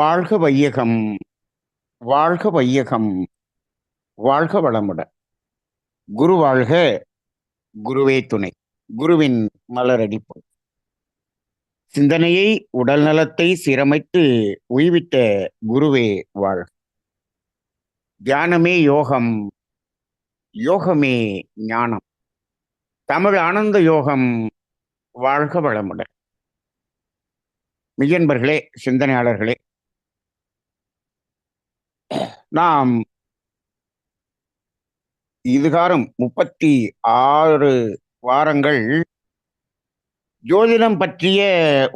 வாழ்க வையகம், வாழ்க வையகம், வாழ்க வளமுடன். குரு வாழ்க, குருவே துணை. குருவின் மலரடிப்பு. சிந்தனையை, உடல் நலத்தை சீரமைத்து உய்வித்த குருவே வாழ்க. தியானமே யோகம், யோகமே ஞானம். தமிழ் ஆனந்த யோகம். வாழ்க வளமுடன். மெய்யன்பர்களே, சிந்தனையாளர்களே, நாம் இதுகாரும் 36 வாரங்கள் ஜோதிடம் பற்றிய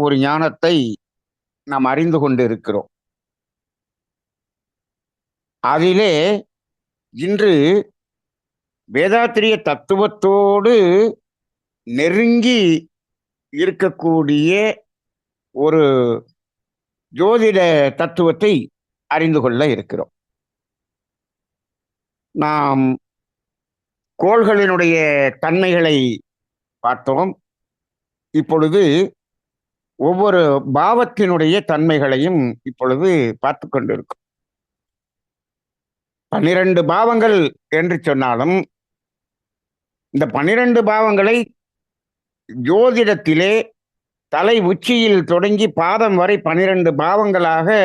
ஒரு ஞானத்தை நாம் அறிந்து கொண்டு இருக்கிறோம். அதிலே இன்று வேதாத்திரிய தத்துவத்தோடு நெருங்கி இருக்கக்கூடிய ஒரு ஜோதிட தத்துவத்தை அறிந்து கொள்ள இருக்கிறோம். நாம் கோள்களினுடைய தன்மைகளை பார்த்தோம். இப்பொழுது ஒவ்வொரு பாவத்தினுடைய தன்மைகளையும் இப்பொழுது பார்த்து கொண்டிருக்கும். 12 பாவங்கள் என்று சொன்னாலும் இந்த 12 பாவங்களை ஜோதிடத்திலே தலை உச்சியில் தொடங்கி பாதம் வரை 12 பாவங்களாக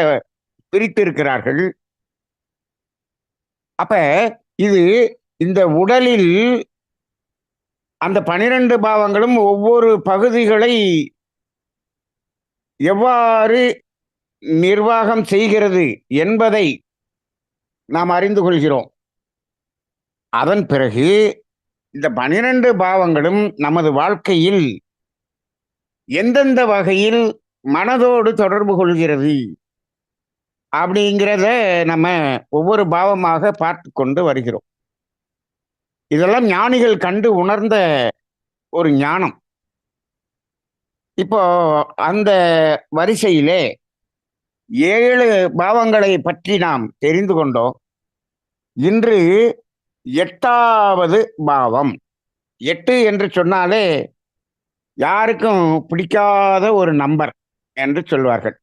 பிரித்திருக்கிறார்கள். அப்ப இது இந்த உடலில் அந்த 12 பாவங்களும் ஒவ்வொரு பகுதிகளை எவ்வாறு நிர்வாகம் செய்கிறது என்பதை நாம் அறிந்து கொள்கிறோம். அதன் பிறகு இந்த 12 பாவங்களும் நமது வாழ்க்கையில் எந்தெந்த வகையில் மனதோடு தொடர்பு கொள்கிறது அப்படிங்கிறத நம்ம ஒவ்வொரு பாவமாக பார்த்து கொண்டு வருகிறோம். இதெல்லாம் ஞானிகள் கண்டு உணர்ந்த ஒரு ஞானம். இப்போ அந்த வரிசையிலே 7 பாவங்களை பற்றி நாம் தெரிந்து கொண்டோம். இன்று 8வது பாவம். 8 என்று சொன்னாலே யாருக்கும் பிடிக்காத ஒரு நம்பர் என்று சொல்வார்கள்.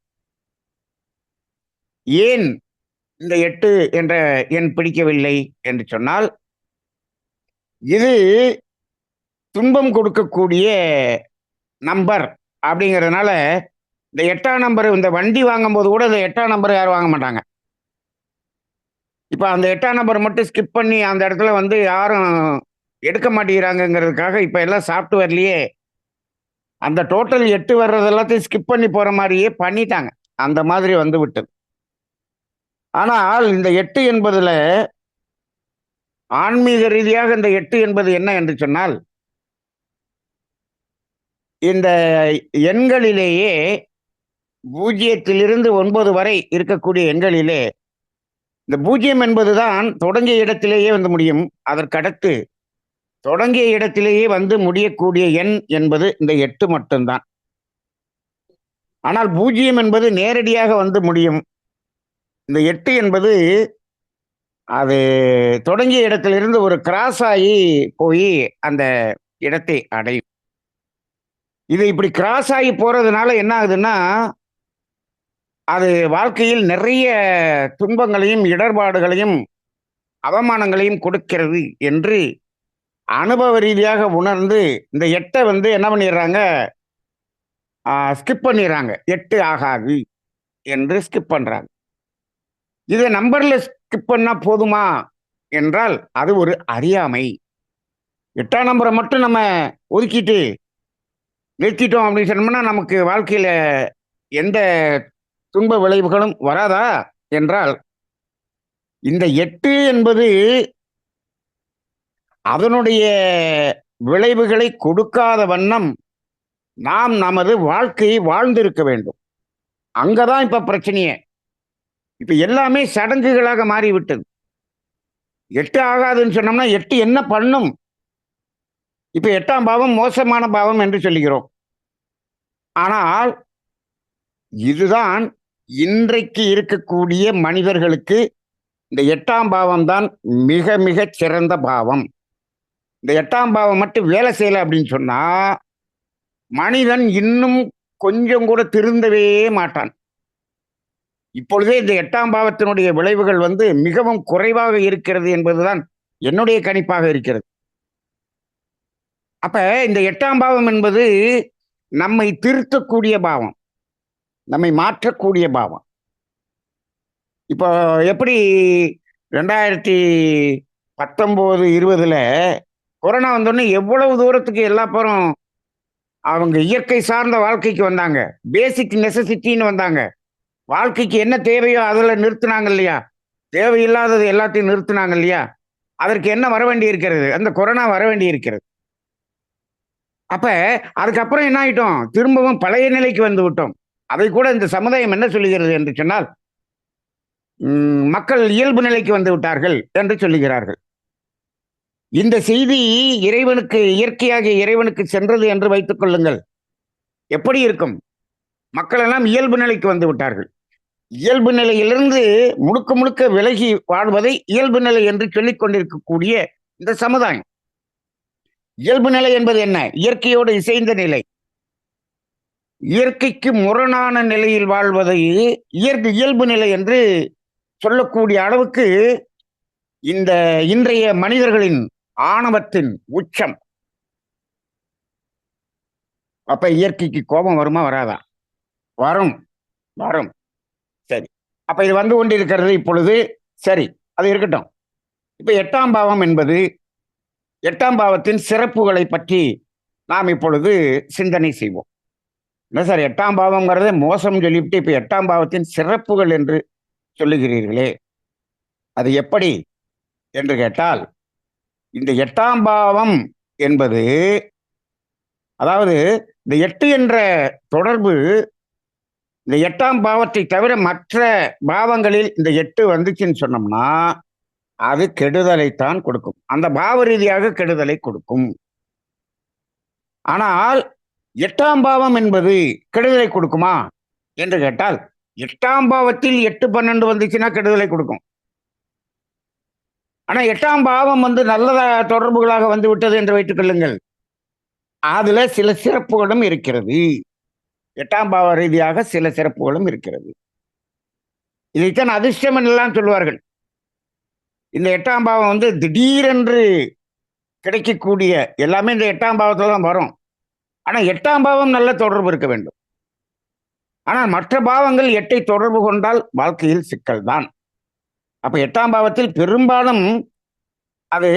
ஏன் இந்த 8 என்ற எண் பிடிக்கவில்லை என்று சொன்னால், இது துன்பம் கொடுக்கக்கூடிய நம்பர் அப்படிங்கிறதுனால இந்த 8ஆம் நம்பர், இந்த வண்டி வாங்கும்போது கூட இந்த 8ஆம் நம்பர் யாரும் வாங்க மாட்டாங்க. இப்போ அந்த 8ஆம் நம்பர் மட்டும் ஸ்கிப் பண்ணி அந்த இடத்துல யாரும் எடுக்க மாட்டேங்கிறாங்கிறதுக்காக இப்போ எல்லாம் சாஃப்ட்வேர்லேயே அந்த டோட்டல் 8 வர்றது எல்லாத்தையும் ஸ்கிப் பண்ணி போகிற மாதிரியே பண்ணிட்டாங்க. அந்த மாதிரி வந்து விட்டது. ஆனால் இந்த 8 என்பதுல ஆன்மீக ரீதியாக இந்த 8 என்பது என்ன என்று சொன்னால், இந்த எண்களிலேயே 0 - 9 வரை இருக்கக்கூடிய எண்களிலே இந்த 0 என்பதுதான் தொடங்கிய இடத்திலேயே வந்து முடியும். அதற்கடுத்து தொடங்கிய இடத்திலேயே வந்து முடியக்கூடிய எண் என்பது இந்த 8 மட்டும்தான். ஆனால் 0 என்பது நேரடியாக வந்து முடியும். இந்த 8 என்பது அது தொடங்கிய இடத்திலிருந்து ஒரு கிராஸ் ஆகி போய் அந்த இடத்தை அடையும். இது இப்படி கிராஸ் ஆகி போறதுனால என்ன ஆகுதுன்னா, அது வாழ்க்கையில் நிறைய துன்பங்களையும் இடர்பாடுகளையும் அவமானங்களையும் கொடுக்கிறது என்று அனுபவ ரீதியாக உணர்ந்து இந்த 8 என்ன பண்ணிடுறாங்க, ஸ்கிப் பண்ணிடுறாங்க. 8 ஆகாது என்று ஸ்கிப் பண்றாங்க. இதை நம்பர்ல ஸ்கிப் பண்ணா போதுமா என்றால் அது ஒரு அறியாமை. 8ஆம் நம்பரை மட்டும் நம்ம ஒதுக்கிட்டு நிறுத்திட்டோம் அப்படின்னு சொன்னோம்னா நமக்கு வாழ்க்கையில எந்த துன்ப விளைவுகளும் வராதா என்றால், இந்த 8 என்பது அதனுடைய விளைவுகளை கொடுக்காத வண்ணம் நாம் நமது வாழ்க்கையை வாழ்ந்திருக்க வேண்டும். அங்கதான் இப்ப பிரச்சனையே. இப்ப எல்லாமே சடங்குகளாக மாறிவிட்டது. 8 ஆகாதுன்னு சொன்னோம்னா 8 என்ன பண்ணும்? இப்ப 8ஆம் பாவம் மோசமான பாவம் என்று சொல்லுகிறோம். ஆனால் இதுதான் இன்றைக்கு இருக்கக்கூடிய மனிதர்களுக்கு இந்த 8ஆம் பாவம் தான் மிக மிக சிறந்த பாவம். இந்த 8ஆம் பாவம் மட்டும் வேலை செய்யல அப்படின்னு சொன்னா மனிதன் இன்னும் கொஞ்சம் கூட திருந்தவே மாட்டான். இப்பொழுதே இந்த 8ஆம் பாவத்தினுடைய விளைவுகள் மிகவும் குறைவாக இருக்கிறது என்பதுதான் என்னுடைய கணிப்பாக இருக்கிறது. அப்ப இந்த 8ஆம் பாவம் என்பது நம்மை திருத்தக்கூடிய பாவம், நம்மை மாற்றக்கூடிய பாவம். இப்போ எப்படி 2019, 20ல கொரோனா வந்தோடனே எவ்வளவு தூரத்துக்கு எல்லா பேரும் அவங்க இயற்கை சார்ந்த வாழ்க்கைக்கு வந்தாங்க. பேசிக் நெசசிட்டின்னு வந்தாங்க. வாழ்க்கைக்கு என்ன தேவையோ அதுல நிறுத்துனாங்க இல்லையா? தேவையில்லாதது எல்லாத்தையும் நிறுத்துனாங்க இல்லையா? அதற்கு என்ன வர வேண்டி இருக்கிறது? அந்த கொரோனா வர வேண்டி இருக்கிறது. அப்ப அதுக்கப்புறம் என்ன ஆயிட்டோம்? திரும்பவும் பழைய நிலைக்கு வந்து விட்டோம். அதை கூட இந்த சமுதாயம் என்ன சொல்லுகிறது என்று சொன்னால், மக்கள் இயல்பு நிலைக்கு வந்து விட்டார்கள் என்று சொல்லுகிறார்கள். இந்த செய்தி இறைவனுக்கு இயற்கையாகிய இறைவனுக்கு சென்றது என்று வைத்துக் கொள்ளுங்கள். எப்படி இருக்கும்? மக்கள் எல்லாம் இயல்பு நிலைக்கு வந்து விட்டார்கள். இயல்பு நிலையிலிருந்து முழுக்க முழுக்க விலகி வாழ்வதை இயல்பு நிலை என்று சொல்லிக் கொண்டிருக்கக்கூடிய இந்த சமுதாயம். இயல்பு நிலை என்பது என்ன? இயற்கையோடு இசைந்த நிலை. இயற்கைக்கு முரணான நிலையில் வாழ்வதை இயல்பு நிலை என்று சொல்லக்கூடிய அளவுக்கு இந்த இன்றைய மனிதர்களின் ஆணவத்தின் உச்சம். அப்ப இயற்கைக்கு கோபம் வருமா வராதா? வரும், வரும். சரி, அப்ப இது வந்து கொண்டிருக்கிறது இப்பொழுது. சரி, அது இருக்கட்டும். இப்ப 8ஆம் பாவம் என்பது 8ஆம் பாவத்தின் சிறப்புகளை பற்றி நாம் இப்பொழுது சிந்தனை செய்வோம். என்ன சார் 8ஆம் பாவம்ங்கிறத மோசம் சொல்லிவிட்டு இப்ப 8ஆம் பாவத்தின் சிறப்புகள் என்று சொல்லுகிறீர்களே, அது எப்படி என்று கேட்டால், இந்த 8ஆம் பாவம் என்பது, அதாவது இந்த 8 என்ற தொடர்பு இந்த 8ஆம் பாவத்தை தவிர மற்ற பாவங்களில் இந்த 8 வந்துச்சுன்னு சொன்னோம்னா அது கெடுதலைத்தான் கொடுக்கும். அந்த பாவ ரீதியாக கெடுதலை கொடுக்கும். ஆனால் 8ஆம் பாவம் என்பது கெடுதலை கொடுக்குமா என்று கேட்டால், 8ஆம் பாவத்தில் 8, 12 வந்துச்சுன்னா கெடுதலை கொடுக்கும். ஆனா 8ஆம் பாவம் நல்ல தொடர்புகளாக வந்து விட்டது என்று வைத்துக் கொள்ளுங்கள். அதுல சில சிறப்புகளும் இருக்கிறது. 8ஆம் பாவ ரீதியாக சில சிறப்புகளும் இருக்கிறது. இதைத்தான் அதிர்ஷ்டம் என்றெல்லாம் சொல்லுவார்கள். இந்த 8ஆம் பாவம் திடீரென்று கிடைக்கக்கூடிய எல்லாமே இந்த 8ஆம் பாவத்துல தான் வரும். ஆனா 8ஆம் பாவம் நல்ல தொடர்பு இருக்க வேண்டும். ஆனால் மற்ற பாவங்கள் 8ஐ தொடர்பு கொண்டால் வாழ்க்கையில் சிக்கல் தான். அப்ப 8ஆம் பாவத்தில் பெரும்பாலும் அது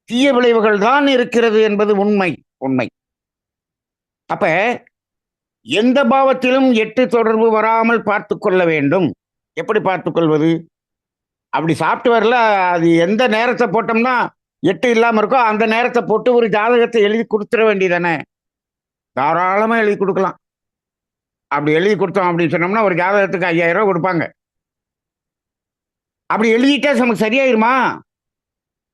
தீய விளைவுகள் தான் இருக்கிறது என்பது உண்மை. அப்ப எந்த பாவத்திலும் 8 தொடர்பு வராமல் பார்த்து கொள்ள வேண்டும். எப்படி பார்த்துக் கொள்வது? அப்படி சாப்பிட்டு வரல, அது எந்த நேரத்தை போட்டோம்னா 8 இல்லாம இருக்கோ அந்த நேரத்தை போட்டு ஒரு ஜாதகத்தை எழுதி கொடுத்துட வேண்டியதானே. தாராளமா எழுதி கொடுக்கலாம். அப்படி எழுதி கொடுத்தோம் அப்படின்னு சொன்னோம்னா ஒரு ஜாதகத்துக்கு 5000 ரூபாய் கொடுப்பாங்க. அப்படி எழுதிட்டா நமக்கு சரியாயிருமா?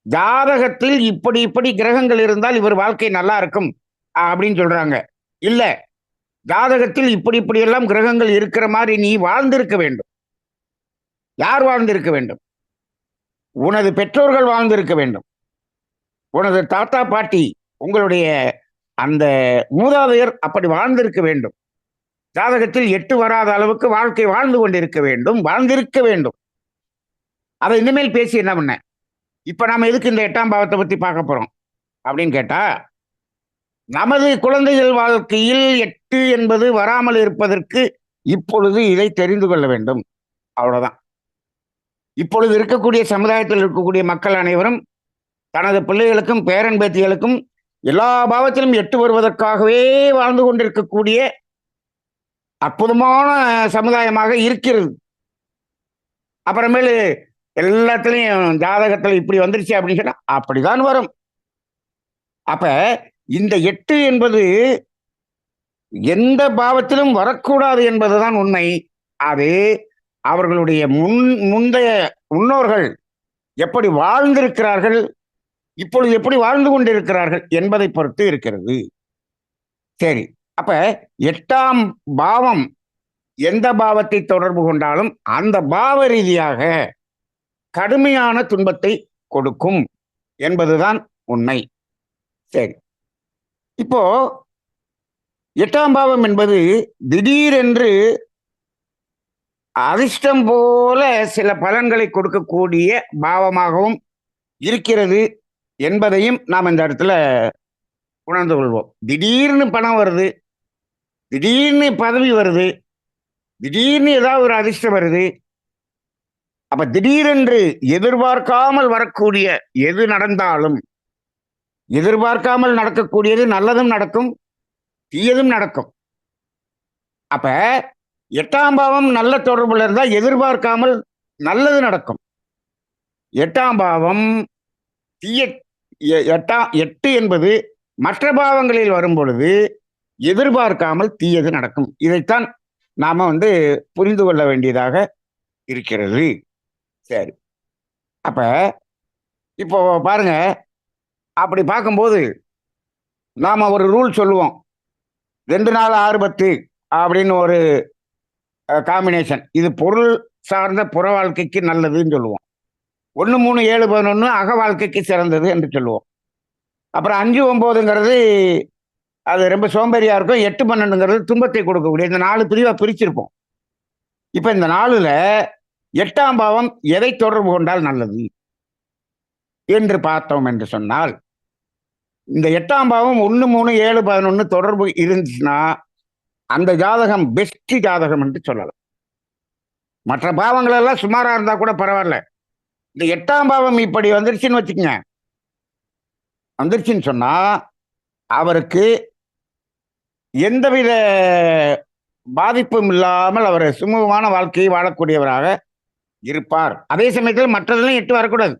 ஜாதகத்தில் இப்படி இப்படி கிரகங்கள் இருந்தால் இவர் வாழ்க்கை நல்லா இருக்கும் அப்படின்னு சொல்றாங்க. இல்ல, ஜாதகத்தில் இப்படி இப்படி எல்லாம் கிரகங்கள் இருக்கிற மாதிரி நீ வாழ்ந்திருக்க வேண்டும். யார் வாழ்ந்திருக்க வேண்டும்? உனது பெற்றோர்கள் வாழ்ந்திருக்க வேண்டும். உனது தாத்தா பாட்டி, உங்களுடைய அந்த மூதாதையர் அப்படி வாழ்ந்திருக்க வேண்டும். ஜாதகத்தில் 8 வராத அளவுக்கு வாழ்க்கை வாழ்ந்து கொண்டிருக்க வேண்டும், வாழ்ந்திருக்க வேண்டும். அதை இனிமேல் பேசி என்ன பண்ண? இப்ப நாம எதுக்கு இந்த 8ஆம் பாவத்தை பத்தி பார்க்க போறோம் அப்படின்னு கேட்டா, நமது குழந்தைகள் வாழ்க்கையில் 8 என்பது வராமல் இருப்பதற்கு இப்பொழுது இதை தெரிந்து கொள்ள வேண்டும். அவ்வளவுதான். இப்பொழுது இருக்கக்கூடிய சமுதாயத்தில் இருக்கக்கூடிய மக்கள் அனைவரும் தனது பிள்ளைகளுக்கும் பேரன் பேத்திகளுக்கும் எல்லா பாவத்திலும் 8 வருவதற்காகவே வாழ்ந்து கொண்டிருக்கக்கூடிய அற்புதமான சமுதாயமாக இருக்கிறது. அப்புறமேலு எல்லாத்துலயும் ஜாதகத்துல இப்படி வந்துருச்சு அப்படின்னு சொன்னா அப்படிதான் வரும். அப்ப இந்த 8 என்பது எந்த பாவத்திலும் வரக்கூடாது என்பதுதான் உண்மை. அது அவர்களுடைய முந்தைய முன்னோர்கள் எப்படி வாழ்ந்திருக்கிறார்கள், இப்பொழுது எப்படி வாழ்ந்து கொண்டிருக்கிறார்கள் என்பதை பொறுத்து இருக்கிறது. சரி, அப்ப 8ஆம் பாவம் எந்த பாவத்தை தொடர்பு கொண்டாலும் அந்த பாவ ரீதியாக கடுமையான துன்பத்தை கொடுக்கும் என்பதுதான் உண்மை. சரி, இப்போ 8ஆம் பாவம் என்பது திடீரென்று அதிர்ஷ்டம் போல சில பலன்களை கொடுக்கக்கூடிய பாவமாகவும் இருக்கிறது என்பதையும் நாம் இந்த இடத்துல உணர்ந்து கொள்வோம். திடீர்னு பணம் வருது, திடீர்னு பதவி வருது, திடீர்னு ஏதாவது ஒரு அதிர்ஷ்டம் வருது. அப்ப திடீரென்று எதிர்பார்க்காமல் வரக்கூடிய எது நடந்தாலும், எதிர்பார்க்காமல் நடக்கக்கூடியது நல்லதும் நடக்கும், தீயதும் நடக்கும். அப்ப 8ஆம் பாவம் நல்ல தொடர்புல இருந்தா எதிர்பார்க்காமல் நல்லது நடக்கும். 8ஆம் பாவம் தீய 8 என்பது மற்ற பாவங்களில் வரும் பொழுது எதிர்பார்க்காமல் தீயது நடக்கும். இதைத்தான் நாம புரிந்து கொள்ள வேண்டியதாக இருக்கிறது. சரி, அப்ப இப்போ பாருங்க, அப்படி பார்க்கும்போது நாம ஒரு ரூல் சொல்லுவோம். 2 4 6 10 அப்படின்னு ஒரு காம்பினேஷன். இது பொருள் சார்ந்த புற வாழ்க்கைக்கு நல்லதுன்னு சொல்லுவோம். 1 3 7 11 அக வாழ்க்கைக்கு சிறந்தது என்று சொல்லுவோம். அப்புறம் 5 9ங்கிறது அது ரொம்ப சோம்பேறியா இருக்கும். 8 12ங்கிறது துன்பத்தை கொடுக்கக்கூடிய இந்த 4 பிரிவா பிரிச்சிருப்போம். இப்ப இந்த 4ல 8ஆம் பாவம் எதை தொடர்பு கொண்டால் நல்லது என்று பார்த்தோம் என்று சொன்னால், இந்த 8ஆம் பாவம் 1 3 7 11 தொடர்பு இருந்துச்சுன்னா அந்த ஜாதகம் பெஸ்ட் ஜாதகம் என்று சொல்லலாம். மற்ற பாவங்கள் எல்லாம் சுமாரா இருந்தா கூட பரவாயில்ல. இந்த 8ஆம் பாவம் இப்படி வந்துருச்சுன்னு வச்சுக்கங்க, வந்துருச்சுன்னு சொன்னா அவருக்கு எந்தவித பாதிப்பும் இல்லாமல் அவர் சுமூகமான வாழ்க்கையை வாழக்கூடியவராக இருப்பார். அதே சமயத்தில் மற்றதெல்லாம் 8 வரக்கூடாது.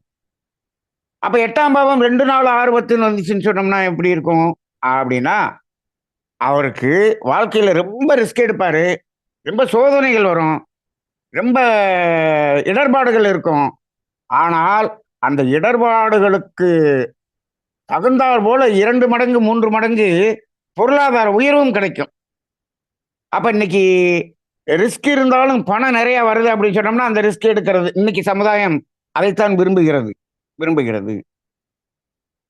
அப்ப 8ஆம் பாவம் 2 4 6 10 வந்துச்சுன்னு சொன்னோம்னா எப்படி இருக்கும் அப்படின்னா, அவருக்கு வாழ்க்கையில ரொம்ப ரிஸ்க் எடுப்பாரு, ரொம்ப சோதனைகள் வரும், ரொம்ப இடர்பாடுகள் இருக்கும். ஆனால் அந்த இடர்பாடுகளுக்கு தகுந்தாற் போல 2 மடங்கு 3 மடங்கு பொருளாதார உயர்வும் கிடைக்கும். அப்ப இன்னைக்கு ரிஸ்க் இருந்தாலும் பணம் நிறைய வருது அப்படின்னு சொன்னோம்னா அந்த ரிஸ்க் எடுக்கிறது இன்னைக்கு சமுதாயம் அதைத்தான் விரும்புகிறது விரும்புகிறது.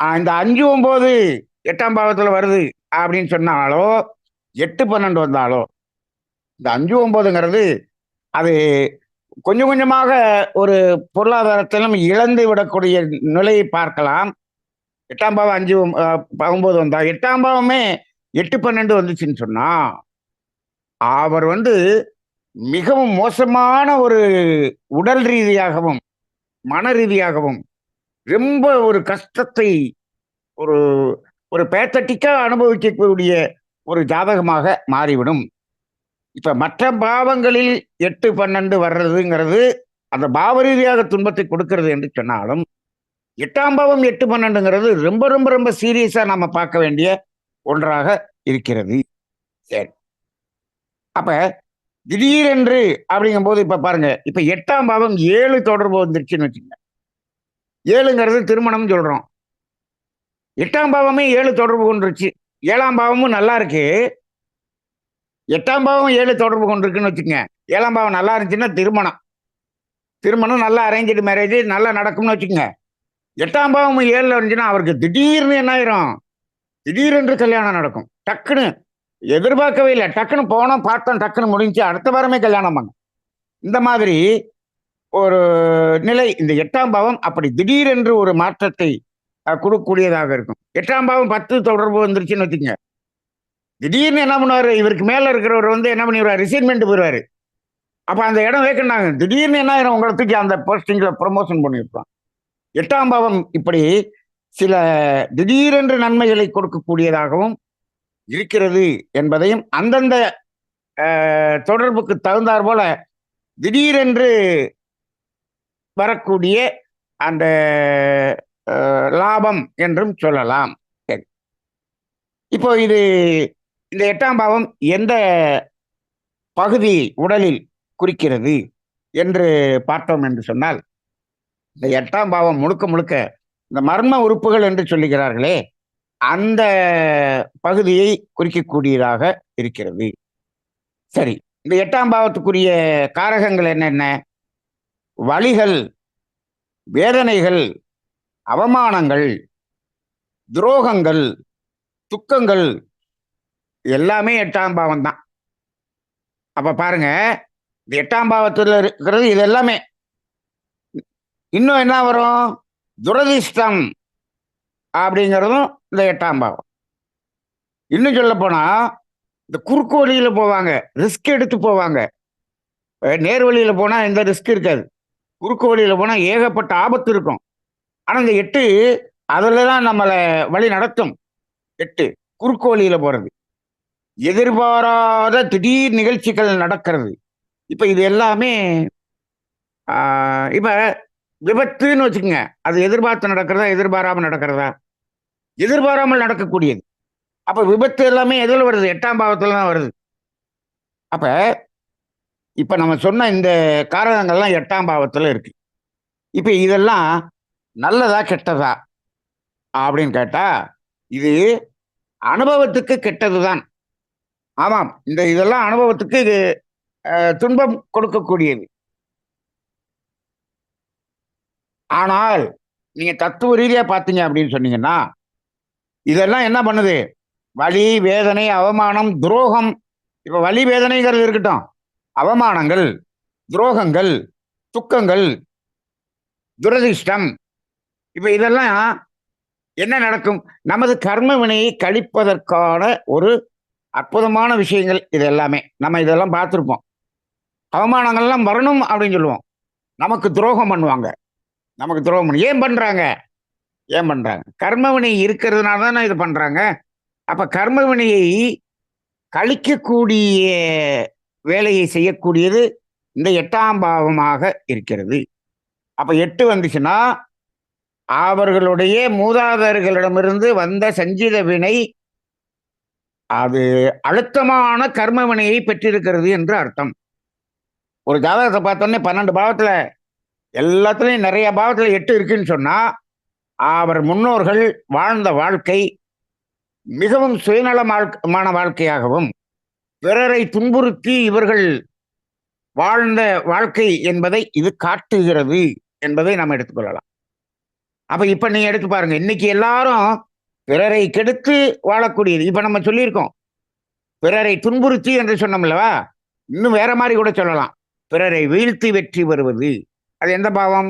இந்த 5 9 8ஆம் பாவத்துல வருது அப்படின்னு சொன்னாலோ, 8 12 வந்தாலோ, இந்த 5 9ங்கிறது அது கொஞ்சம் கொஞ்சமாக ஒரு பொருளாதாரத்திலும் இழந்து விடக்கூடிய நிலையை பார்க்கலாம். 8ஆம் பாவம் 5 9 வந்தா 8ஆம் பாவமே 8 12 வந்துச்சுன்னு சொன்னா அவர் மிகவும் மோசமான ஒரு உடல் ரீதியாகவும் மன ரீதியாகவும் ரொம்ப ஒரு கஷ்டத்தை ஒரு ஒரு பேத்தட்டிக்கா அனுபவிக்கக்கூடிய ஒரு ஜாதகமாக மாறிவிடும். இப்ப மற்ற பாவங்களில் 8 12 வர்றதுங்கிறது அந்த பாவ ரீதியாக துன்பத்தை கொடுக்கிறது என்று சொன்னாலும், 8ஆம் பாவம் 8 12ங்கிறது ரொம்ப ரொம்ப ரொம்ப சீரியஸா நாம பார்க்க வேண்டிய ஒன்றாக இருக்கிறது. சரி, அப்ப திடீரென்று அப்படிங்கும் போது இப்ப பாருங்க, இப்ப 8ஆம் பாவம் 7 தொடர்பு வந்துருச்சுன்னு வச்சுக்கோங்க. 7ங்கிறது திருமணம் சொல்றோம். 8ஆம் பாவமே 7 தொடர்பு கொண்டுருச்சு. 7ஆம் பாவமும் நல்லா இருக்கு. 8ஆம் பாவம் 7 தொடர்பு கொண்டிருக்குன்னு வச்சுக்கோங்க. 7ஆம் பாவம் நல்லா இருந்துச்சுன்னா திருமணம், திருமணம் நல்லா அரேஞ்சு மேரேஜ் நல்லா நடக்கும்னு வச்சுக்கோங்க. 8ஆம் பாவம் 7ல இருந்துச்சுன்னா அவருக்கு திடீர்னு என்ன ஆயிரும், திடீரென்று கல்யாணம் நடக்கும். டக்குன்னு எதிர்பார்க்கவே இல்லை, டக்குன்னு போனோம் பார்த்தோம், டக்குன்னு முடிஞ்சு அடுத்த வாரமே கல்யாணம் பண்ண இந்த மாதிரி ஒரு நிலை. இந்த 8ஆம் பாவம் அப்படி திடீரென்று ஒரு மாற்றத்தை கொடுக்கக்கூடியதாக இருக்கும். 8ஆம் பாவம் 10 தொடர்பு வந்துருச்சுன்னு வச்சுக்கோங்க. திடீர்னு என்ன பண்ணுவாரு, இவருக்கு மேல இருக்கிறவர் என்ன பண்ணிடுவார், ரிசைன்மெண்ட் போயிடுவாரு. அப்ப அந்த இடம் வேக்கண்டாங்க. திடீர்னு என்ன ஆயிரும், உங்களை தூக்கி அந்த போஸ்டிங்ல ப்ரமோஷன் பண்ணியிருப்பான். 8ஆம் பாவம் இப்படி சில திடீரென்று நன்மைகளை கொடுக்கக்கூடியதாகவும் இருக்கிறது என்பதையும், அந்தந்த தொடர்புக்கு தகுந்தாற் போல திடீரென்று வரக்கூடிய அந்த லாபம் என்றும் சொல்லலாம். சரி, இப்போ இந்த 8ஆம் பாவம் எந்த பகுதி உடலில் குறிக்கிறது என்று பார்த்தோம் என்று சொன்னால், இந்த 8ஆம் பாவம் முழுக்க முழுக்க இந்த மர்ம உறுப்புகள் என்று சொல்லுகிறார்களே, அந்த பகுதியை குறிக்கக்கூடியதாக இருக்கிறது. சரி, இந்த 8ஆம் பாவத்துக்குரிய காரகங்கள் என்னென்ன? வலிகள், வேதனைகள், அவமானங்கள், துரோகங்கள், துக்கங்கள் எல்லாமே 8ஆம் பாவம் தான். அப்ப பாருங்க, இந்த 8ஆம் பாவத்தில் இருக்கிறது இது எல்லாமே. இன்னும் என்ன வரும்? துரதிர்ஷ்டம் அப்படிங்கிறதும் இந்த 8ஆம் பாவம். இன்னும் சொல்ல போனா இந்த குறுக்கு வழியில போவாங்க, ரிஸ்க் எடுத்து போவாங்க. நேர் வழியில போனா எந்த ரிஸ்க் இருக்காது. குறுக்கு வழியில போனா ஏகப்பட்ட ஆபத்து இருக்கும். ஆனா இந்த 8 அதுல தான் நம்மள வழி நடத்தும். 8 குறுக்கு வழியில போறது. எதிர்பாராத திடீர் நிகழ்ச்சிகள் நடக்கிறது. இப்ப இது எல்லாமே ஆ இப்ப விபத்துன்னு வச்சுக்கங்க. அது எதிர்பார்த்து நடக்கிறதா? எதிர்பாராம நடக்கிறதா? எதிர்பாராமல் நடக்கக்கூடியது. அப்ப விபத்து எல்லாமே எதுல வருது? 8ஆம் பாவத்துல தான் வருது. அப்ப இப்ப நம்ம சொன்ன இந்த காரகங்கள்லாம் 8ஆம் பாவத்துல இருக்கு. இப்ப இதெல்லாம் நல்லதா? கெட்டதா? அப்படின்னு கேட்டா, இது அனுபவத்துக்கு கெட்டதுதான். ஆமாம். இதெல்லாம் அனுபவத்துக்கு துன்பம் கொடுக்கக்கூடியது. ஆனால், நீங்க தத்துவ ரீதியா பார்த்தீங்க அப்படின்னு சொன்னீங்கன்னா, இதெல்லாம் என்ன பண்ணுது? வலி, வேதனை, அவமானம், துரோகம். இப்ப வலி, வேதனைங்கிறது இருக்கட்டும். அவமானங்கள், துரோகங்கள், துக்கங்கள், துரதிர்ஷ்டம். இப்ப இதெல்லாம் என்ன நடக்கும்? நமது கர்ம வினையை கழிப்பதற்கான ஒரு அற்புதமான விஷயங்கள் இது எல்லாமே. நம்ம இதெல்லாம் பார்த்திருப்போம். அவமானங்கள்லாம் வரணும் அப்படின்னு சொல்லுவோம். நமக்கு துரோகம் பண்ணுவாங்க. நமக்கு துரோகம் ஏன் பண்றாங்க? ஏன் பண்றாங்க? கர்மவினை இருக்கிறதுனால தானே இது பண்றாங்க. அப்ப கர்மவினையை கழிக்கக்கூடிய வேலையை செய்யக்கூடியது இந்த 8ஆம் பாவமாக இருக்கிறது. அப்ப 8 வந்துச்சுன்னா, அவர்களுடைய மூதாதையர்களிடமிருந்து வந்த சஞ்சித வினை, அது அழுத்தமான கர்ம வினையை பெற்றிருக்கிறது என்று அர்த்தம். ஒரு ஜாதகத்தை பார்த்தோன்னே 12 பாவத்துல எல்லாத்துலயும் நிறைய பாவத்துல 8 இருக்குன்னு சொன்னா, அவர் முன்னோர்கள் வாழ்ந்த வாழ்க்கை மிகவும் சுயநலமான வாழ்க்கையாகவும், பிறரை துன்புறுத்தி இவர்கள் வாழ்ந்த வாழ்க்கை என்பதை இது காட்டுகிறது என்பதை நாம் எடுத்துக்கொள்ளலாம். அப்ப இப்ப நீங்க எடுத்து பாருங்க. இன்னைக்கு எல்லாரும் பிறரை கெடுத்து வாழக்கூடியது. இப்ப நம்ம சொல்லியிருக்கோம். பிறரை துன்புறுத்தி என்று சொன்னோம்லவா? இன்னும் வேற மாதிரி கூட சொல்லலாம். பிறரை வீழ்த்தி வெற்றி பெறுவது. அது எந்த பாவம்?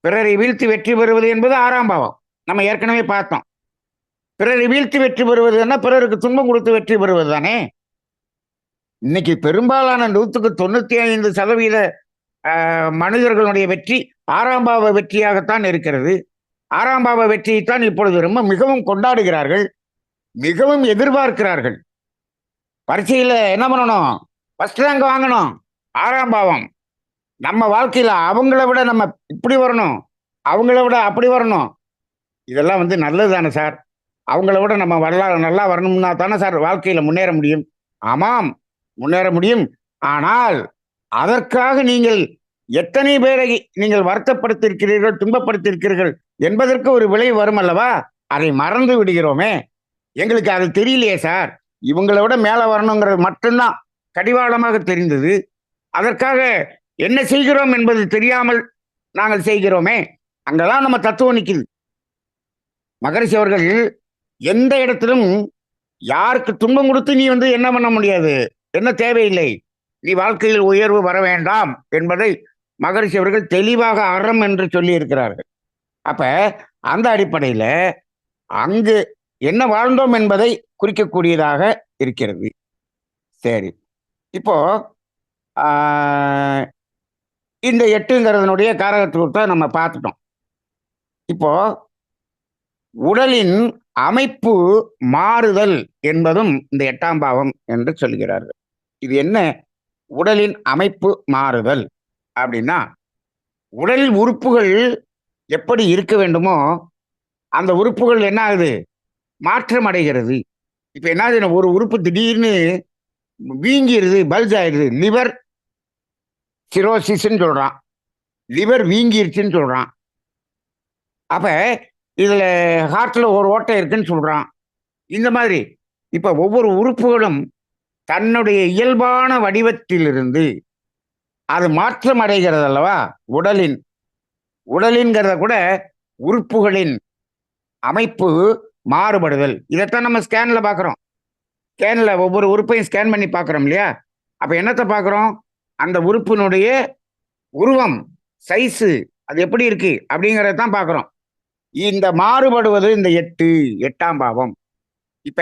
பிறரை வீழ்த்தி வெற்றி பெறுவது என்பது 6ஆம் பாவம். நம்ம ஏற்கனவே பார்த்தோம். பிறரை வீழ்த்தி வெற்றி பெறுவதுன்னா பிறருக்கு துன்பம் கொடுத்து வெற்றி பெறுவது தானே. இன்னைக்கு பெரும்பாலான 100க்கு 95% மனிதர்களுடைய வெற்றி 6ஆம் பாவ வெற்றியாகத்தான் இருக்கிறது. 6ஆம் பாவ வெற்றியைத்தான் இப்பொழுது ரொம்ப மிகவும் கொண்டாடுகிறார்கள், மிகவும் எதிர்பார்க்கிறார்கள். பரீட்சையில என்ன பண்ணணும்? ஃபர்ஸ்ட் ரேங்க் வாங்கணும். 6ஆம் பாவம். நம்ம வாழ்க்கையில அவங்கள விட நம்ம இப்படி வரணும், அவங்கள விட அப்படி வரணும். இதெல்லாம் நல்லது தானே சார். அவங்கள விட நம்ம நல்லா வரணும்னா தானே சார் வாழ்க்கையில முன்னேற முடியும். ஆமாம், முன்னேற முடியும். ஆனால் அதற்காக நீங்கள் எத்தனை பேரை நீங்கள் வருத்தப்படுத்தியிருக்கிறீர்கள், துன்பப்படுத்தியிருக்கிறீர்கள் என்பதற்கு ஒரு விளைவு வரும் அல்லவா? அதை மறந்து விடுகிறோமே. எங்களுக்கு அது தெரியலையே சார். இவங்களை விட மேல வரணுங்கிறது மட்டும்தான் கடிவாளமாக தெரிந்தது. அதற்காக என்ன செய்கிறோம் என்பது தெரியாமல் நாங்கள் செய்கிறோமே. அங்கதான் நம்ம தத்துவம் நிக்குது. மகரிஷி அவர்கள் எந்த இடத்திலும் யாருக்கு துன்பம் கொடுத்து நீ என்ன பண்ண முடியாது, என்ன தேவையில்லை, நீ வாழ்க்கையில் உயர்வு வர வேண்டாம் என்பதை மகரிஷி அவர்கள் தெளிவாக அறம் என்று சொல்லி இருக்கிறார்கள். அப்ப அந்த அடிப்படையில அங்கு என்ன வாழ்ந்தோம் என்பதை குறிக்கக்கூடியதாக இருக்கிறது. சரி, இப்போ இந்த 8ங்கிறதனுடைய காரகத்துவத்தை நம்ம பார்த்துட்டோம். இப்போ உடலின் அமைப்பு மாறுதல் என்பதும் இந்த 8ஆம் பாவம் என்று சொல்கிறார்கள். இது என்ன? உடலின் அமைப்பு மாறுதல் அப்படின்னா, உடல் உறுப்புகள் எப்படி இருக்க வேண்டுமோ அந்த உறுப்புகள் என்ன ஆகுது? மாற்றம் அடைகிறது. இப்ப என்ன ஆகுது? ஒரு உறுப்பு திடீர்னு வீங்கிருது, பல்ஜ் ஆயிடுது. லிவர் சிரோசிஸ்ன்னு சொல்றான், லிவர் வீங்கிருச்சுன்னு சொல்றான். அப்ப இதுல ஹார்ட்ல ஒரு ஓட்டை இருக்குன்னு சொல்றான். இந்த மாதிரி இப்ப ஒவ்வொரு உறுப்புகளும் தன்னுடைய இயல்பான வடிவத்திலிருந்து அது மாற்றம் அடைகிறது அல்லவா? உடலின்கிறத கூட உறுப்புகளின் அமைப்பு மாறுபடுதல். இதைத்தான் நம்ம ஸ்கேன்ல பாக்குறோம். ஸ்கேன்ல ஒவ்வொரு உறுப்பையும் ஸ்கேன் பண்ணி பாக்குறோம் இல்லையா? அப்ப என்னத்தை பாக்குறோம்? அந்த உறுப்பினுடைய உருவம், சைஸு அது எப்படி இருக்கு அப்படிங்கிறத தான் பார்க்குறோம். இந்த மாறுபடுவது இந்த 8ஆம் பாவம். இப்ப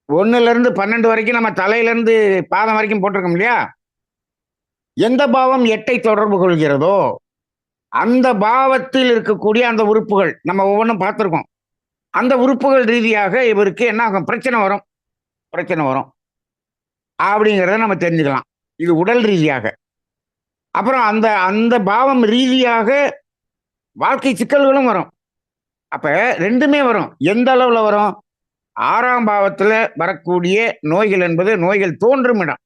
1ல இருந்து 12 வரைக்கும் நம்ம தலையில இருந்து பாதம் வரைக்கும் போட்டிருக்கோம் இல்லையா? எந்த பாவம் 8ஐ தொடர்பு கொள்கிறதோ, அந்த பாவத்தில் இருக்கக்கூடிய அந்த உறுப்புகள் நம்ம ஒவ்வொன்னும் பார்த்திருக்கோம். அந்த உறுப்புகள் ரீதியாக இவருக்கு என்ன ஆகும்? பிரச்சனை வரும். பிரச்சனை வரும். அப்படிங்கிறத நம்ம தெரிஞ்சுக்கலாம். இது உடல் ரீதியாக. அப்புறம் அந்த அந்த பாவம் ரீதியாக வாழ்க்கை சிக்கல்களும் வரும். அப்ப 2மே வரும். எந்த அளவுல வரும்? 6ஆம் பாவத்துல வரக்கூடிய நோய்கள் என்பது நோய்கள் தோன்றும் இடம்.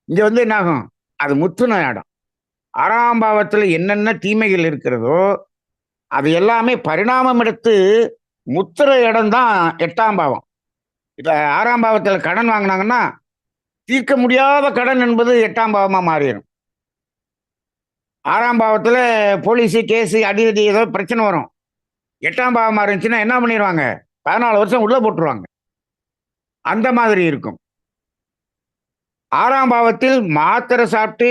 இங்க வந்து என்ன ஆகும்? அது முற்றுநோய் இடம். 6ஆம் பாவத்துல என்னென்ன தீமைகள் இருக்கிறதோ, அது எல்லாமே பரிணாமம் எடுத்து முத்துற இடம் தான் 8ஆம் பாவம். இப்ப 6ஆம் பாவத்துல கடன் வாங்குனாங்கன்னா, தீர்க்க முடியாத கடன் என்பது 8ஆம் பாவமா மாறிரும். 6ஆம் பாவத்துல போலீஸு, கேஸு, அடிதடி ஏதோ பிரச்சனை வரும். 8ஆம் பாவமா இருந்துச்சுன்னா என்ன பண்ணிருவாங்க? 14 வருஷம் உள்ள போட்டுருவாங்க. அந்த மாதிரி இருக்கும். 6ஆம் பாவத்தில் மாத்திரை சாப்பிட்டு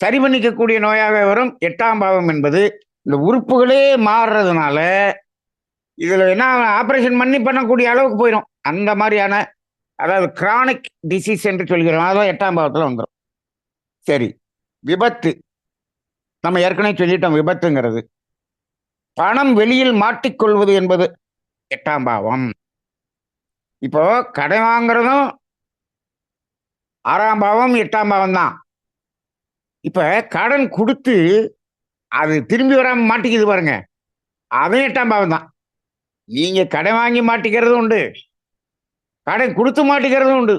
சரி பண்ணிக்கக்கூடிய நோயாக வரும் 8ஆம் பாவம் என்பது. இந்த உறுப்புகளே மாறுறதுனால, இதுல என்ன ஆப்பரேஷன் பண்ணக்கூடிய அளவுக்கு போயிரும். அந்த மாரியான அதாவது கிரானிக் டிசீஸ் என்று சொல்கிறோம். அதெல்லாம் 8ஆம் பாவத்துல வந்துரும். சரி. விபத்து. நம்ம ஏற்கனவே சொல்லிட்டோம் விபத்துங்கிறது. பணம் வெளியில் மாட்டிக்கொள்வது என்பது 8ஆம் பாவம். இப்போ கடன் வாங்குறதும் 6ஆம் பாவம், 8ஆம் பாவம் தான். இப்ப கடன் குடுத்து, அது திரும்பி வராம மாட்டிக்குது பாருங்க. அதுவும் 8ஆம் பாவம் தான். நீங்க கடன் வாங்கி மாட்டிக்கிறதும் உண்டு. கடன் குடுத்து மாட்டிக்கிறதும் உண்டு.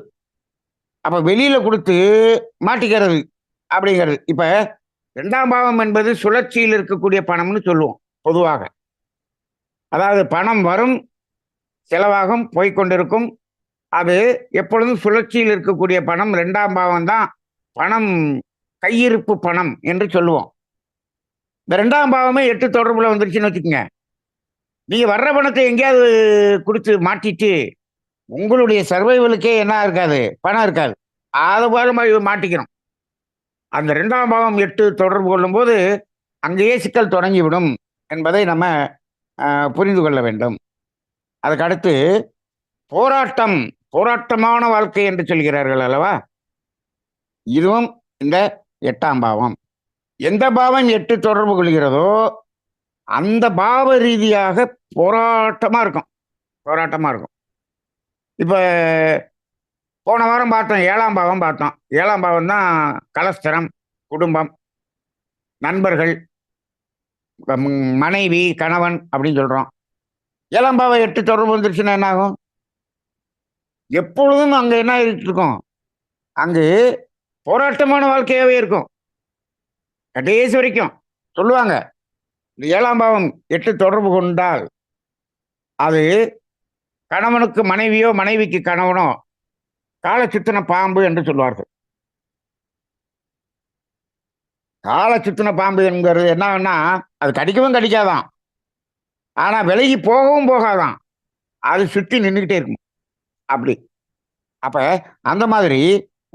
அப்ப வெளியில குடுத்து மாட்டிக்கிறது அப்படிங்கிறது. இப்ப 2ஆம் பாவம் என்பது சுழற்சியில் இருக்கக்கூடிய பணம்னு சொல்லுவோம் பொதுவாக. அதாவது பணம் வரும், செலவாகும், போய்க் கொண்டிருக்கும். அது எப்பொழுதும் சுழற்சியில் இருக்கக்கூடிய பணம் 2ஆம் பாவம் தான். பணம் கையிருப்பு பணம் என்று சொல்லுவோம். இந்த 2ஆம் பாவமே 8 தொடர்புல வந்துருச்சுன்னு வச்சுக்கங்க. நீங்க வர்ற பணத்தை எங்கேயாவது குடுத்து மாட்டிட்டு, உங்களுடைய சர்வைவலுக்கே என்ன இருக்காது? பணம் இருக்காது. அது போல மாட்டிக்கிறோம். அந்த 2ஆம் பாவம் 8 தொடர்பு கொள்ளும்போது, அங்கேயே சிக்கல் தொடங்கிவிடும் என்பதை நம்ம புரிந்து கொள்ள வேண்டும். அதுக்கு அடுத்து போராட்டம், போராட்டமான வாழ்க்கை என்று சொல்கிறார்கள் அல்லவா? இதுவும் இந்த 8ஆம் பாவம். எந்த பாவம் 8 தொடர்பு கொள்கிறதோ, அந்த பாவ ரீதியாக போராட்டமா இருக்கும். போராட்டமா இருக்கும். இப்ப போன வாரம் பார்த்தோம். 7ஆம் பாவம் பார்த்தோம். 7ஆம் பாவம் தான் கலஸ்திரம், குடும்பம், நண்பர்கள், மனைவி, கணவன் அப்படின்னு சொல்றோம். 7ஆம் பாவம் 8 தொடர்பு வந்துருச்சுன்னா என்ன ஆகும்? எப்பொழுதும் அங்க என்ன ஆயிட்டு இருக்கும்? அங்கு போராட்டமான வாழ்க்கையாவே இருக்கும். கடைசி வரைக்கும் சொல்லுவாங்க. இந்த 7ஆம் பாவம் 8 தொடர்பு கொண்டால், அது கணவனுக்கு மனைவியோ, மனைவிக்கு கணவனோ கால சுத்தின பாம்பு என்று சொல்வார்கள். கால சுத்தின பாம்பு என்கிறது என்னன்னா, அது கடிக்கவும் கடிக்காதான். ஆனா விலகி போகவும் போகாதான். அது சுத்தி நின்னுகிட்டே இருக்கும். அப்படி. அப்ப அந்த மாதிரி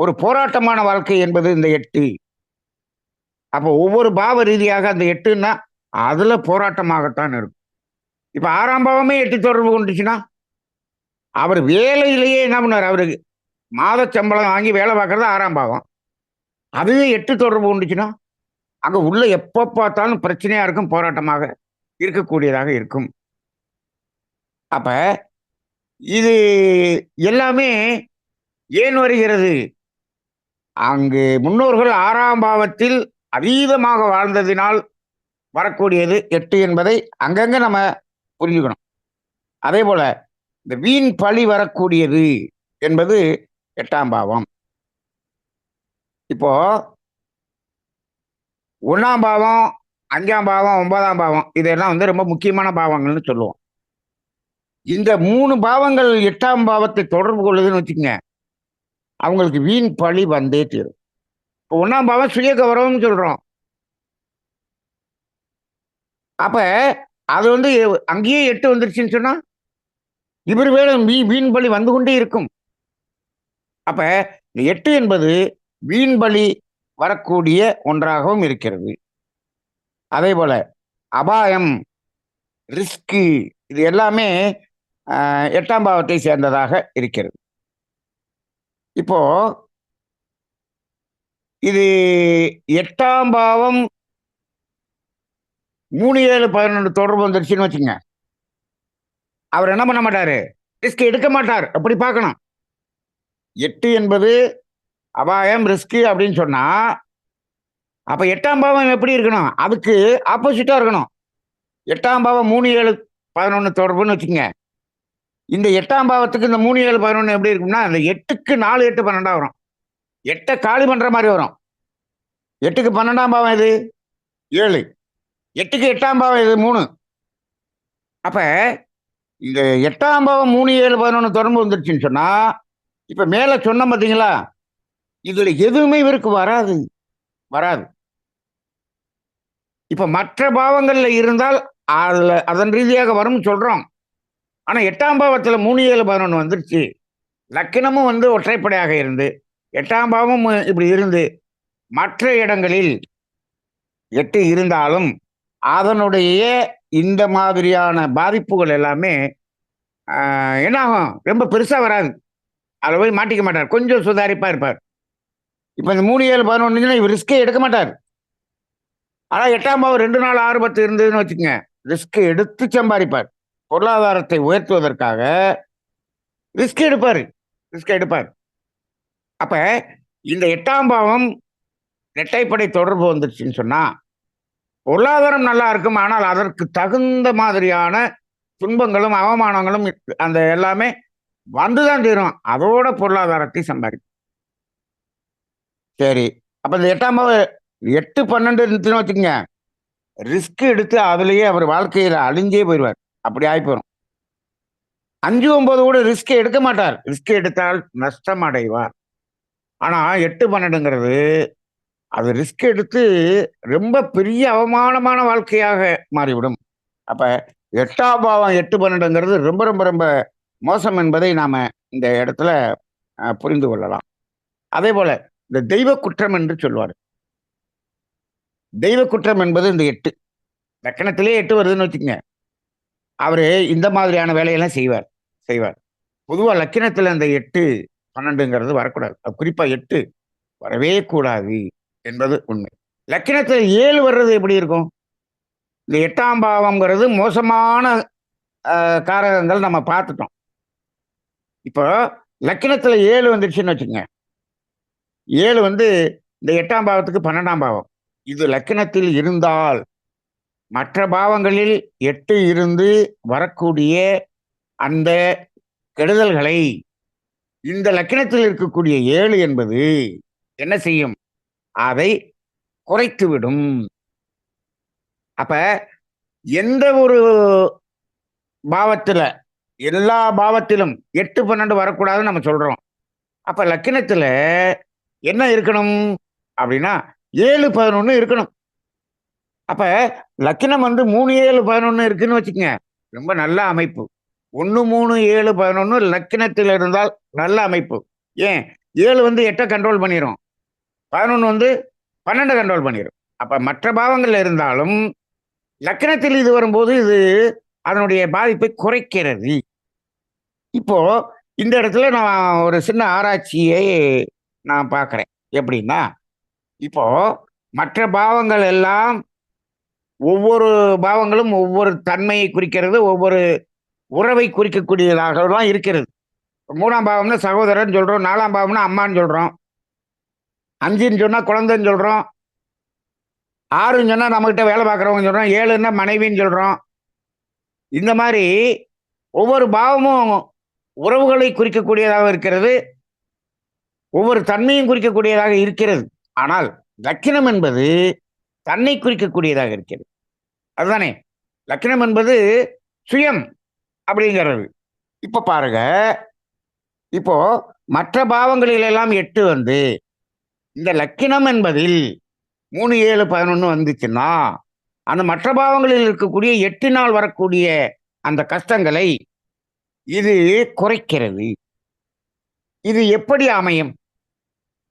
ஒரு போராட்டமான வாழ்க்கை என்பது இந்த 8. அப்ப ஒவ்வொரு பாவ ரீதியாக அந்த 8ன்னா, அதுல போராட்டமாகத்தான் இருக்கும். இப்ப 6ஆம் பாவமே 8 தொடர்பு கொண்டுச்சுன்னா, அவர் வேலையிலேயே என்ன பண்ணாரு? அவருக்கு மாத சம்பளம் வாங்கி வேலை பார்க்கறது 6ஆம் பாவம். அதுவே 8 தொடர்பு கொண்டுச்சுன்னா, அங்க உள்ள எப்ப பார்த்தாலும் பிரச்சனையா இருக்கும், போராட்டமாக இருக்கக்கூடியதாக இருக்கும். அப்ப இது எல்லாமே ஏன் வருகிறது? அங்கு முன்னோர்கள் 6ஆம் பாவத்தில் அதீதமாக வாழ்ந்ததினால் வரக்கூடியது 8 என்பதை அங்கங்க நம்ம புரிஞ்சுக்கணும். அதே போல இந்த வீண் பழி வரக்கூடியது என்பது 8ஆம் பாவம். இப்போ 1ஆம் பாவம், 5ஆம் பாவம், 9ஆம் பாவம் இதெல்லாம் வந்து ரொம்ப முக்கியமான பாவங்கள்னு சொல்லுவோம். இந்த 3 பாவங்கள் 8ஆம் பாவத்தை தொடர்பு கொள்ளுதுன்னு வச்சுக்கங்க, அவங்களுக்கு வீண் பழி வந்தே தீரும். இப்போ 1ஆம் பாவம் சுய கௌரவம்னு சொல்றோம். அப்ப அது வந்து அங்கேயே 8 வந்துருச்சுன்னு சொன்னா, இவர் வேலை வீண் பழி வந்து கொண்டே இருக்கும். அப்ப இந்த 8 என்பது வீண்பலி வரக்கூடிய ஒன்றாகவும் இருக்கிறது. அதே போல அபாயம், ரிஸ்கு, இது எல்லாமே 8ஆம் பாவத்தை சேர்ந்ததாக இருக்கிறது. இப்போ இது 8ஆம் பாவம் 3, 7, 11 தொடர்பு வந்துருச்சுன்னு வச்சுங்க. அவர் என்ன பண்ண மாட்டாரு? ரிஸ்க் எடுக்க மாட்டார். அப்படி பார்க்கணும். 8 என்பது அபாயம், ரிஸ்க் அப்படின்னு சொன்னா, அப்ப 8ஆம் பாவம் எப்படி இருக்கணும்? அதுக்கு ஆப்போசிட்டா இருக்கணும். 8ஆம் பாவம் 3, 7, 11 தொடர்புன்னு வச்சுக்கங்க. இந்த 8ஆம் பாவத்துக்கு இந்த 3, 7, 11 எப்படி இருக்கும்னா, அந்த 8க்கு 4, 8, 12 வரும். 8 காலி பண்ற மாதிரி வரும். 8க்கு 12ஆம் பாவம் எது? 7. 8க்கு 8ஆம் பாவம் எது? 3. அப்ப இந்த 8ஆம் பாவம் 3, 7, 11 தொடர்பு வந்துருச்சுன்னு சொன்னா, இப்ப மேல சொன்னோம் பாத்தீங்களா? இதுல எதுவுமே இவருக்கு வராது. வராது. இப்ப மற்ற பாவங்கள்ல இருந்தால் அதுல அதன் ரீதியாக வரும்னு சொல்றோம். ஆனா 8ஆம் பாவத்துல 3, 7, 11 வந்துருச்சு. லக்கினமும் ஒற்றைப்படையாக இருந்து, 8ஆம் பாவமும் இப்படி இருந்து, மற்ற இடங்களில் 8 இருந்தாலும் அதனுடைய இந்த மாதிரியான பாதிப்புகள் எல்லாமே என்ன ஆகும்? ரொம்ப பெருசா வராது. அதுல போய் மாட்டிக்க மாட்டார். கொஞ்சம் சுதாரிப்பா இருப்பார். இப்ப இந்த 3, 7, 11 இவர் ரிஸ்கே எடுக்க மாட்டார். ஆனா 8ஆம் பாவம் 2, 4, 6, 10 இருந்ததுன்னு வச்சுக்கங்க. ரிஸ்க் எடுத்து சம்பாதிப்பார். பொருளாதாரத்தை உயர்த்துவதற்காக ரிஸ்க் எடுப்பாரு. ரிஸ்க் எடுப்பார். அப்ப இந்த 8ஆம் பாவம் இரட்டைப்படை தொடர்பு வந்துருச்சுன்னு சொன்னா, பொருளாதாரம் நல்லா இருக்கும். ஆனால் அதற்கு தகுந்த மாதிரியான துன்பங்களும், அவமானங்களும் அந்த எல்லாமே வந்துதான் தீரும். அதோட பொருளாதாரத்தை சம்பாதிக்கும். சரி. அப்ப இந்த 8ஆம் பாவம் 8, 12 இருந்துச்சுன்னு வச்சுக்கங்க. ரிஸ்க் எடுத்து அதுலயே அவர் வாழ்க்கையில அழிஞ்சே போயிருவார். அப்படி ஆயிப்போயிரும். 5, 9 கூட ரிஸ்க் எடுக்க மாட்டார். ரிஸ்க் எடுத்தால் நஷ்டம் அடைவார். ஆனா 8, 12ங்கிறது அது ரிஸ்க் எடுத்து ரொம்ப பெரிய அவமானமான வாழ்க்கையாக மாறிவிடும். அப்ப 8ஆம் பாவம் 8, 12ங்கிறது ரொம்ப ரொம்ப ரொம்ப மோசம் என்பதை நாம இந்த இடத்துல புரிந்து கொள்ளலாம். அதே போல இந்த தெய்வ குற்றம் என்று சொல்வார். தெய்வ குற்றம் என்பது இந்த 8. லக்கணத்திலே 8 வருதுன்னு வச்சுக்கங்க. அவரு இந்த மாதிரியான வேலையெல்லாம் செய்வார். செய்வார். பொதுவா லக்கினத்துல இந்த 8, 12ங்கிறது வரக்கூடாது. குறிப்பா 8 வரவே கூடாது என்பது உண்மை. லக்கினத்துல 7 வர்றது எப்படி இருக்கும்? இந்த 8ஆம் பாவம்ங்கிறது மோசமான காரகங்கள் நம்ம பார்த்துட்டோம். இப்போ லக்கினத்துல 7 வந்துருச்சுன்னு வச்சுக்கங்க. 7 இந்த 8ஆம் பாவத்துக்கு 12ஆம் பாவம். இது லக்கினத்தில் இருந்தால் மற்ற பாவங்களில் 8 இருந்து வரக்கூடிய அந்த கெடுதல்களை இந்த லக்கினத்தில் இருக்கக்கூடிய 7 என்பது என்ன செய்யும்? அதை குறைத்துவிடும். அப்ப எந்த ஒரு பாவத்துல, எல்லா பாவத்திலும் 8, 12 வரக்கூடாதுன்னு நம்ம சொல்றோம். அப்ப லக்கினத்துல என்ன இருக்கணும் அப்படின்னா 7, 11 இருக்கணும். அப்ப லக்கினம் 3, 7, 11 இருக்குன்னு வச்சுக்கங்க. ரொம்ப நல்ல அமைப்பு. 1, 3, 7, 11 லக்கினத்தில் இருந்தால் நல்ல அமைப்பு. ஏன்? 7 8 கண்ட்ரோல் பண்ணிரும். 11 12 கண்ட்ரோல் பண்ணிரும். அப்ப மற்ற பாவங்கள்ல இருந்தாலும் லக்கினத்தில் இது வரும்போது இது அதனுடைய பாதிப்பை குறைக்கிறது. இப்போ இந்த இடத்துல நான் ஒரு சின்ன ஆராய்ச்சியை நான் பார்க்கிறேன். எப்படின்னா, இப்போ மற்ற பாவங்கள் எல்லாம் ஒவ்வொரு பாவங்களும் ஒவ்வொரு தன்மையை குறிக்கிறது, ஒவ்வொரு உறவை குறிக்கக்கூடியதாக தான் இருக்கிறது. 3ஆம் பாவம்னா சகோதரன் சொல்றோம், 4ஆம் பாவம்னா அம்மான்னு சொல்றோம், 5ன்னு சொன்னா குழந்தைன்னு சொல்றோம், 6ன்னு சொன்னா நம்மகிட்ட வேலை பார்க்குறவங்க சொல்றோம், 7ன்னா மனைவின்னு சொல்றோம். இந்த மாதிரி ஒவ்வொரு பாவமும் உறவுகளை குறிக்கக்கூடியதாக இருக்கிறது, ஒவ்வொரு தன்மையும் குறிக்கக்கூடியதாக இருக்கிறது. ஆனால் லக்கினம் என்பது தன்னை குறிக்கக்கூடியதாக இருக்கிறது. அதுதானே லக்கினம் என்பது சுயம் அப்படிங்கிறது. இப்ப பாருங்க, இப்போ மற்ற பாவங்களில் எல்லாம் 8 இந்த லக்கினம் என்பதில் 3, 7, 11 வந்துச்சுன்னா அந்த மற்ற பாவங்களில் இருக்கக்கூடிய 8 வரக்கூடிய அந்த கஷ்டங்களை இது குறைக்கிறது. இது எப்படி அமையும்?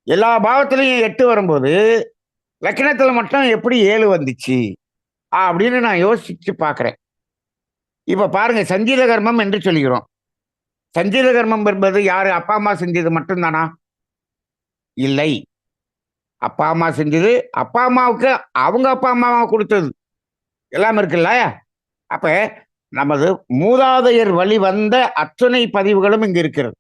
எல்லா பாவத்திலையும் 8 வரும்போது லக்கினத்துல மட்டும் எப்படி 7 வந்துச்சு அப்படின்னு நான் யோசிச்சு பார்க்கிறேன். இப்ப பாருங்க, சஞ்சீத கர்மம் என்று சொல்கிறோம். சஞ்சீத கர்மம் என்பது யாரு? அப்பா அம்மா செஞ்சது மட்டும்தானா? இல்லை. அப்பா அம்மா செஞ்சது, அப்பா அம்மாவுக்கு அவங்க அப்பா அம்மாவா கொடுத்தது எல்லாம் இருக்குல்ல. அப்ப நமது மூதாதையர் வழி வந்த அத்தனை பதிவுகளும் இங்க இருக்கிறது.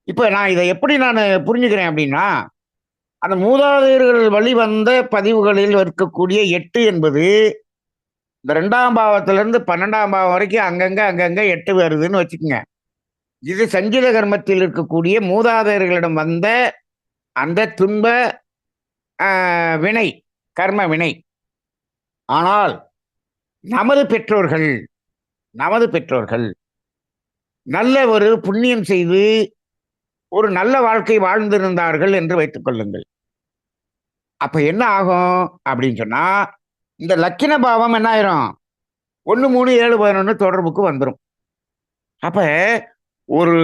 இப்ப நான் இதை எப்படி நான் புரிஞ்சுக்கிறேன் அப்படின்னா, அந்த மூதாதையர்கள் வழி வந்த பதிவுகளில் இருக்கக்கூடிய 8 என்பது இந்த 2ஆம் பாவத்திலிருந்து 12ஆம் பாவம் வரைக்கும் அங்கங்க 8 வருதுன்னு வச்சுக்கோங்க. இது சஞ்சித கர்மத்தில் இருக்கக்கூடிய மூதாதையர்களிடம் வந்த அந்த துன்ப வினை, கர்ம வினை. ஆனால் நமது பெற்றோர்கள் நமது பெற்றோர்கள் நல்ல ஒரு புண்ணியம் செய்து ஒரு நல்ல வாழ்க்கை வாழ்ந்திருந்தார்கள் என்று வைத்துக் கொள்ளுங்கள். அப்ப என்ன ஆகும் அப்படின்னு சொன்னா, இந்த லக்கின பாவம் என்ன ஆயிரும்? 1, 3, 7, 11 தொடர்புக்கு வந்துரும். அப்ப ஒரு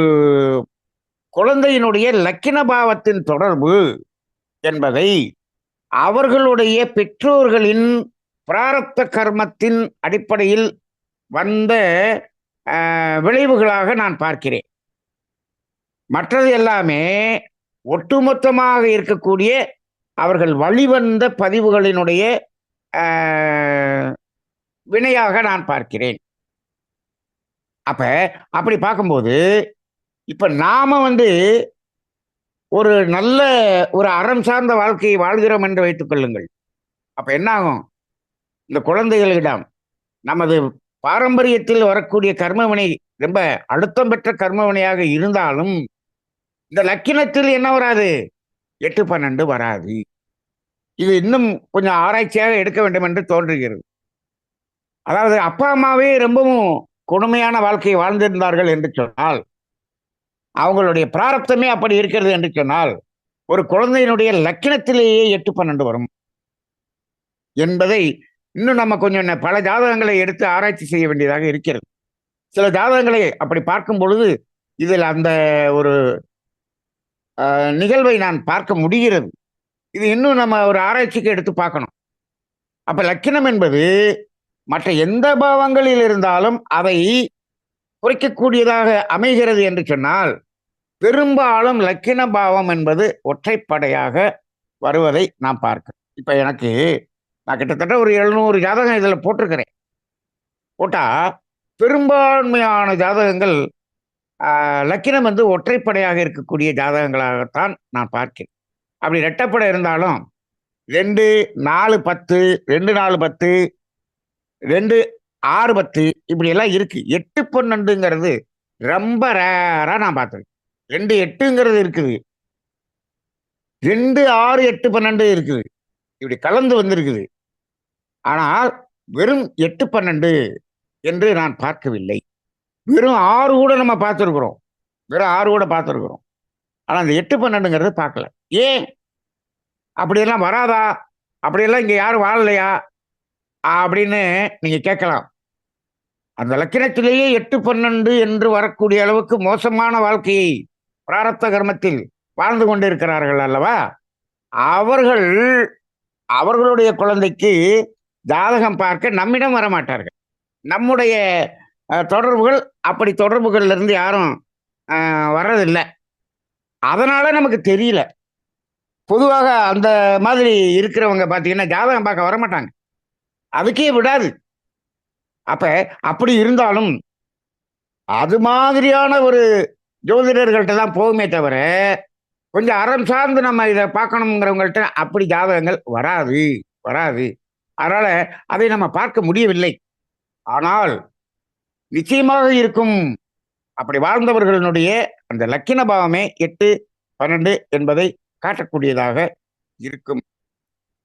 குழந்தையினுடைய லக்கின பாவத்தின் தொடர்பு என்பதை அவர்களுடைய பெற்றோர்களின் பிராரப்த கர்மத்தின் அடிப்படையில் வந்த விளைவுகளாக நான் பார்க்கிறேன். மற்றது எல்லாமே ஒட்டுமொத்தமாக இருக்கக்கூடிய அவர்கள் வழிவந்த பதிவுகளினுடைய வினையாக நான் பார்க்கிறேன். அப்ப அப்படி பார்க்கும்போது இப்ப நாம ஒரு நல்ல ஒரு அறம் சார்ந்த வாழ்க்கையை வாழ்கிறோம் என்று வைத்துக் கொள்ளுங்கள். அப்ப என்ன ஆகும்? இந்த குழந்தைகளிடம் நமது பாரம்பரியத்தில் வரக்கூடிய கர்மவினை ரொம்ப அழுத்தம் பெற்ற கர்மவினையாக இருந்தாலும் இந்த லக்கினத்தில் என்ன வராது? 8, 12 வராது. இது இன்னும் கொஞ்சம் ஆராய்ச்சியாக எடுக்க வேண்டும் என்று தோன்றுகிறது. அதாவது அப்பா அம்மாவே ரொம்பவும் கொடுமையான வாழ்க்கையை வாழ்ந்திருந்தார்கள் என்று சொன்னால், அவங்களுடைய பிராரப்தமே அப்படி இருக்கிறது என்று சொன்னால், ஒரு குழந்தையினுடைய லக்கினத்திலேயே 8, 12 வரும் என்பதை இன்னும் நம்ம கொஞ்சம் பல ஜாதகங்களை எடுத்து ஆராய்ச்சி செய்ய வேண்டியதாக இருக்கிறது. சில ஜாதகங்களை அப்படி பார்க்கும் பொழுது இதில் அந்த ஒரு நிகழ்வை நான் பார்க்க முடிகிறது. இது இன்னும் நம்ம ஒரு ஆராய்ச்சிக்கு எடுத்து பார்க்கணும். அப்ப லக்கினம் என்பது மற்ற எந்த பாவங்களில் இருந்தாலும் அதை குறைக்கக்கூடியதாக அமைகிறது என்று சொன்னால், பெரும்பாலும் லக்கின பாவம் என்பது ஒற்றைப்படையாக வருவதை நாம் பார்க்கிறோம். இப்ப நான் கிட்டத்தட்ட ஒரு 700 ஜாதகம் இதுல போட்டிருக்கிறேன். போட்டா பெரும்பான்மையான ஜாதகங்கள் லக்கினம் ஒற்றைப்படையாக இருக்கக்கூடிய ஜாதகங்களாகத்தான் நான் பார்க்கிறேன். அப்படி இரட்டைப்படை இருந்தாலும் 2, 4, 10, 2, 4, 10, 2, 6, 10 இப்படி எல்லாம் இருக்கு. 8, 12ங்கிறது ரொம்ப ரேரா நான் பார்த்திருக்கேன். 2, 8ங்கிறது இருக்குது. 2, 6, 8, 12 இருக்குது. இப்படி கலந்து வந்திருக்குது. ஆனால் வெறும் 8, 12 என்று நான் பார்க்கவில்லை. வெறும் 6 கூட நம்ம பார்த்துருக்குறோம். வெறும் 6 கூட பார்த்துருக்குறோம். ஆனா அந்த 8, 12ங்கிறது பார்க்கல. ஏன்? அப்படியெல்லாம் வராதா? அப்படியெல்லாம் இங்க யாரும் வாழலையா? அப்படின்னு நீங்க கேட்கலாம். அந்த லக்கினத்திலேயே 8, 12 என்று வரக்கூடிய அளவுக்கு மோசமான வாழ்க்கையை பிராரப்த கர்மத்தில் வாழ்ந்து கொண்டிருக்கிறார்கள் அல்லவா? அவர்கள் அவர்களுடைய குழந்தைக்கு ஜாதகம் பார்க்க நம்மிடம் வரமாட்டார்கள். நம்முடைய தொடர்புகள் அப்படி தொடர்புகள்ல இருந்து யாரும் வர்றதில்லை. அதனால நமக்கு தெரியல. பொதுவாக அந்த மாதிரி இருக்கிறவங்க பார்த்தீங்கன்னா ஜாதகம் பார்க்க வரமாட்டாங்க. அதுக்கே விடாது. அப்ப அப்படி இருந்தாலும் அது மாதிரியான ஒரு ஜோதிடர்கள்ட்ட தான் போகுமே தவிர, கொஞ்சம் அறம் சார்ந்து நம்ம இதை பார்க்கணுங்கிறவங்கள்ட்ட அப்படி ஜாதகங்கள் வராது வராது. அதனால அதை நம்ம பார்க்க முடியவில்லை. ஆனால் நிச்சயமாக இருக்கும் அப்படி வாழ்ந்தவர்களுடைய அந்த லக்கின பாவமே 8, 12 என்பதை காட்டக்கூடியதாக இருக்கும்.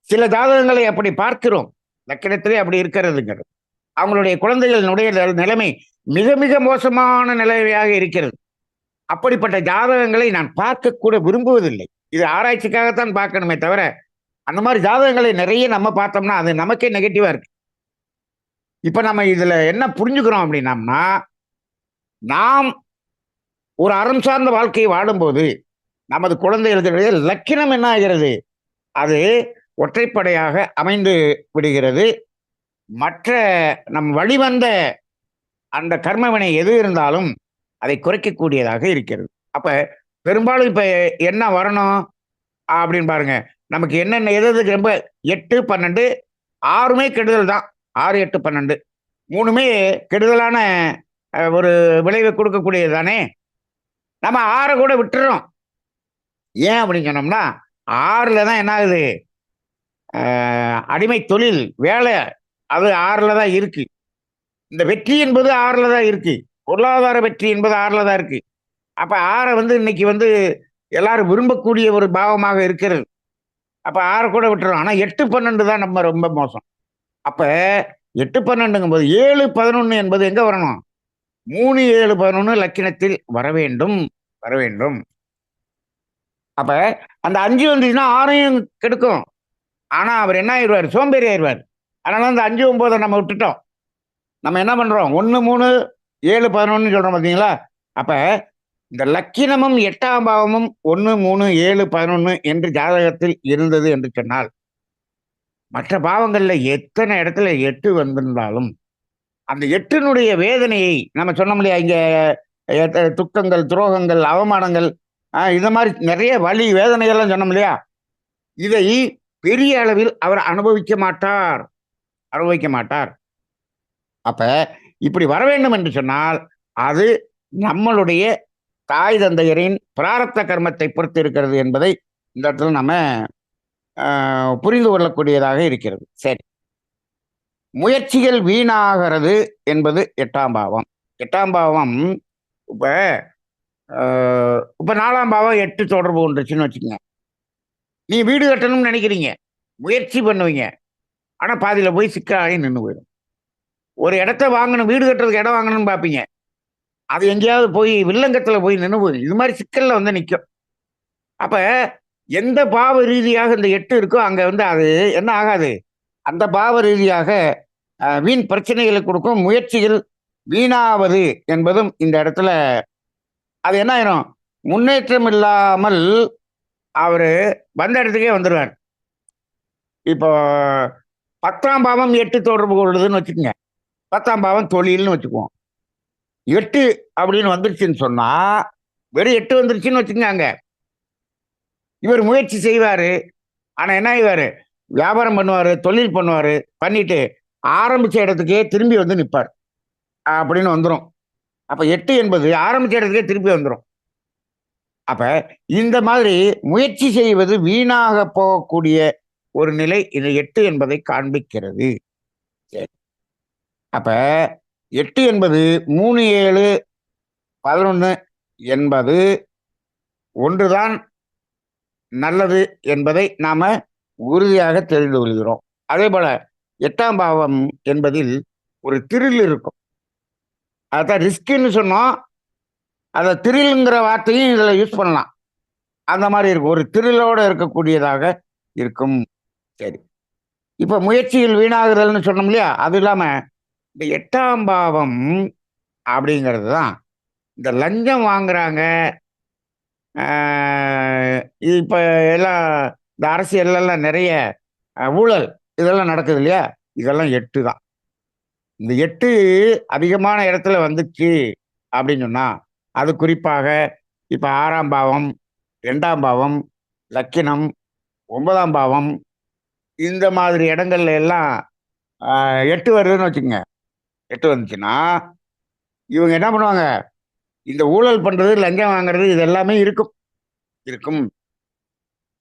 சில ஜாதகங்களை அப்படி பார்க்கிறோம். லக்கினத்திலே அப்படி இருக்கிறதுங்கிறது. அவங்களுடைய குழந்தைகளினுடைய நிலைமை மிக மிக மோசமான நிலைமையாக இருக்கிறது. அப்படிப்பட்ட ஜாதகங்களை நான் பார்க்க கூட விரும்புவதில்லை. இது ஆராய்ச்சிக்காகத்தான் பார்க்கணுமே தவிர, அந்த மாதிரி ஜாதகங்களை நிறைய நம்ம பார்த்தோம்னா அது நமக்கே நெகட்டிவா இருக்கு. இப்ப நம்ம இதுல என்ன புரிஞ்சுக்கிறோம் அப்படின்னம்னா, நாம் ஒரு அறம் சார்ந்த வாழ்க்கையை வாழும்போது நமது குழந்தைகளுடைய லக்கினம் என்ன ஆகிறது? அது ஒற்றைப்படையாக அமைந்து விடுகிறது. மற்ற நம் வழிவந்த அந்த கர்மவினை எது இருந்தாலும் அதை குறைக்கக்கூடியதாக இருக்கிறது. அப்ப பெரும்பாலும் இப்ப என்ன வரணும் அப்படின்னு பாருங்க. நமக்கு என்னென்ன எது எதுக்கு ரொம்ப 8, 12 6மே கெடுதல் தான். 6, 8, 12 3மே கெடுதலான ஒரு விளைவை கொடுக்கக்கூடியது தானே. நம்ம 6 கூட விட்டுறோம். ஏன் அப்படின்னு சொன்னோம்னா 6ல தான் என்ன ஆகுது? அடிமை தொழில் வேலை அது 6ல தான் இருக்கு. இந்த வெற்றி என்பது 6ல தான் இருக்கு. பொருளாதார வெற்றி என்பது 6ல தான் இருக்கு. அப்ப 6 இன்னைக்கு எல்லாரும் விரும்பக்கூடிய ஒரு பாவமாக இருக்கிறது. அப்ப 6 கூட விட்டுறோம். ஆனா 8, 12 தான் நம்ம ரொம்ப மோசம். அப்ப 8, 12ங்கும்போது 7, 11 என்பது எங்க வரணும்? 3, 7, 11 லக்கினத்தில் வர வேண்டும், வர வேண்டும். அப்ப அந்த 5 வந்துச்சுன்னா 6யும் கெடுக்கும். ஆனா அவர் என்ன ஆயிடுவார்? சோம்பேறி ஆயிடுவார். அதனால அந்த 5, 9 நம்ம விட்டுட்டோம். நம்ம என்ன பண்றோம்? 1, 3, 7, 11 சொல்றோம் பார்த்தீங்களா? அப்ப இந்த லக்கினமும் 8ஆம் பாவமும் 1, 3, 7, 11 என்று ஜாதகத்தில் இருந்தது என்று சொன்னால், மற்ற பாவங்கள்ல எத்தனை இடத்துல 8 வந்திருந்தாலும், அந்த 8னுடைய வேதனையை நம்ம சொன்னோம் இல்லையா? இங்க துக்கங்கள், துரோகங்கள், அவமானங்கள், இந்த மாதிரி நிறைய வலி, வேதனைகள்லாம் சொன்னோம் இல்லையா? இதை பெரிய அளவில் அவர் அனுபவிக்க மாட்டார், அனுபவிக்க மாட்டார். அப்ப இப்படி வர வேண்டும் என்று சொன்னால், அது நம்மளுடைய தாய் தந்தையரின் பிராரப்த கர்மத்தை பொறுத்து இருக்கிறது என்பதை இந்த இடத்துல நம்ம புரிந்து கொள்ளக்கூடியதாக இருக்கிறது. சரி, முயற்சிகள் வீணாகிறது என்பது 8ஆம் பாவம். 8ஆம் பாவம் இப்ப இப்ப 4ஆம் பாவம் 8 தொடர்பு கொண்டுச்சுன்னு வச்சுக்கோங்க. நீ வீடு கட்டணும்னு நினைக்கிறீங்க, முயற்சி பண்ணுவீங்க. ஆனா பாதியில போய் சிக்கலாகி நின்று போயிடும். ஒரு இடத்த வாங்கணும், வீடு கட்டுறதுக்கு இடம் வாங்கணும்னு பார்ப்பீங்க. அது எங்கேயாவது போய் வில்லங்கத்துல போய் நின்று போகுது. இது மாதிரி சிக்கல்ல நிற்கும். அப்ப எந்த பாவ ரீதியாக இந்த 8 இருக்கோ அங்க அது என்ன ஆகாது? அந்த பாவ ரீதியாக வீண் பிரச்சனைகளை கொடுக்கும். முயற்சிகள் வீணாவது என்பதும் இந்த இடத்துல அது என்ன ஆயிரும்? முன்னேற்றம் இல்லாமல் அவரு வந்த இடத்துக்கே வந்துடுவார். இப்போ 10ஆம் பாவம் 8 தொடர்பு கொள்ளுதுன்னு வச்சுக்கோங்க. 10ஆம் பாவம் தொழில்னு வச்சுக்குவோம். 8 அப்படின்னு வந்துருச்சுன்னு சொன்னா, வெறும் 8 வந்துருச்சுன்னு வச்சுக்கோங்க. இவர் முயற்சி செய்வாரு. ஆனா என்ன ஆயிவாரு? வியாபாரம் பண்ணுவாரு, தொழில் பண்ணுவாரு. பண்ணிட்டு ஆரம்பிச்ச இடத்துக்கே திரும்பி நிப்பார். அப்படின்னு வந்துரும். அப்ப 8 என்பது ஆரம்பிச்ச இடத்துக்கே திருப்பி வந்துரும். அப்ப இந்த மாதிரி முயற்சி செய்வது வீணாக போகக்கூடிய ஒரு நிலை இது 8 என்பதை காண்பிக்கிறது. அப்ப 8 என்பது 3, 7, 11 என்பது ஒன்றுதான் நல்லது என்பதை நாம உறுதியாக தெரிந்து கொள்கிறோம். அதே போல 8ஆம் பாவம் என்பதில் ஒரு திரில் இருக்கும். அதான் ரிஸ்க்னு சொன்னோம். அதை திரில்ங்கிற வார்த்தையும் இதுல யூஸ் பண்ணலாம். அந்த மாதிரி இருக்கும். ஒரு திரிலோட இருக்கக்கூடியதாக இருக்கும். சரி, இப்ப முயற்சியில் வீணாகுதல்னு சொன்னோம் இல்லையா? அது இல்லாம இந்த 8ஆம் பாவம் அப்படிங்கிறது தான் இந்த லஞ்சம் வாங்குறாங்க. இப்ப எல்லாம் இந்த அரசியல்லாம் நிறைய ஊழல் இதெல்லாம் நடக்குது இல்லையா? இதெல்லாம் 8 தான். இந்த 8 அதிகமான இடத்துல வந்துச்சு அப்படின்னு சொன்னா, அது குறிப்பாக இப்ப 6ஆம் பாவம், 2ஆம் பாவம், லக்கினம், 9ஆம் பாவம் இந்த மாதிரி இடங்கள்ல எல்லாம் 8 வருதுன்னு வச்சுக்கோங்க. 8 வந்துச்சுன்னா இவங்க என்ன பண்ணுவாங்க? இந்த ஊழல் பண்றது, லஞ்சம் வாங்குறது இது எல்லாமே இருக்கும், இருக்கும்.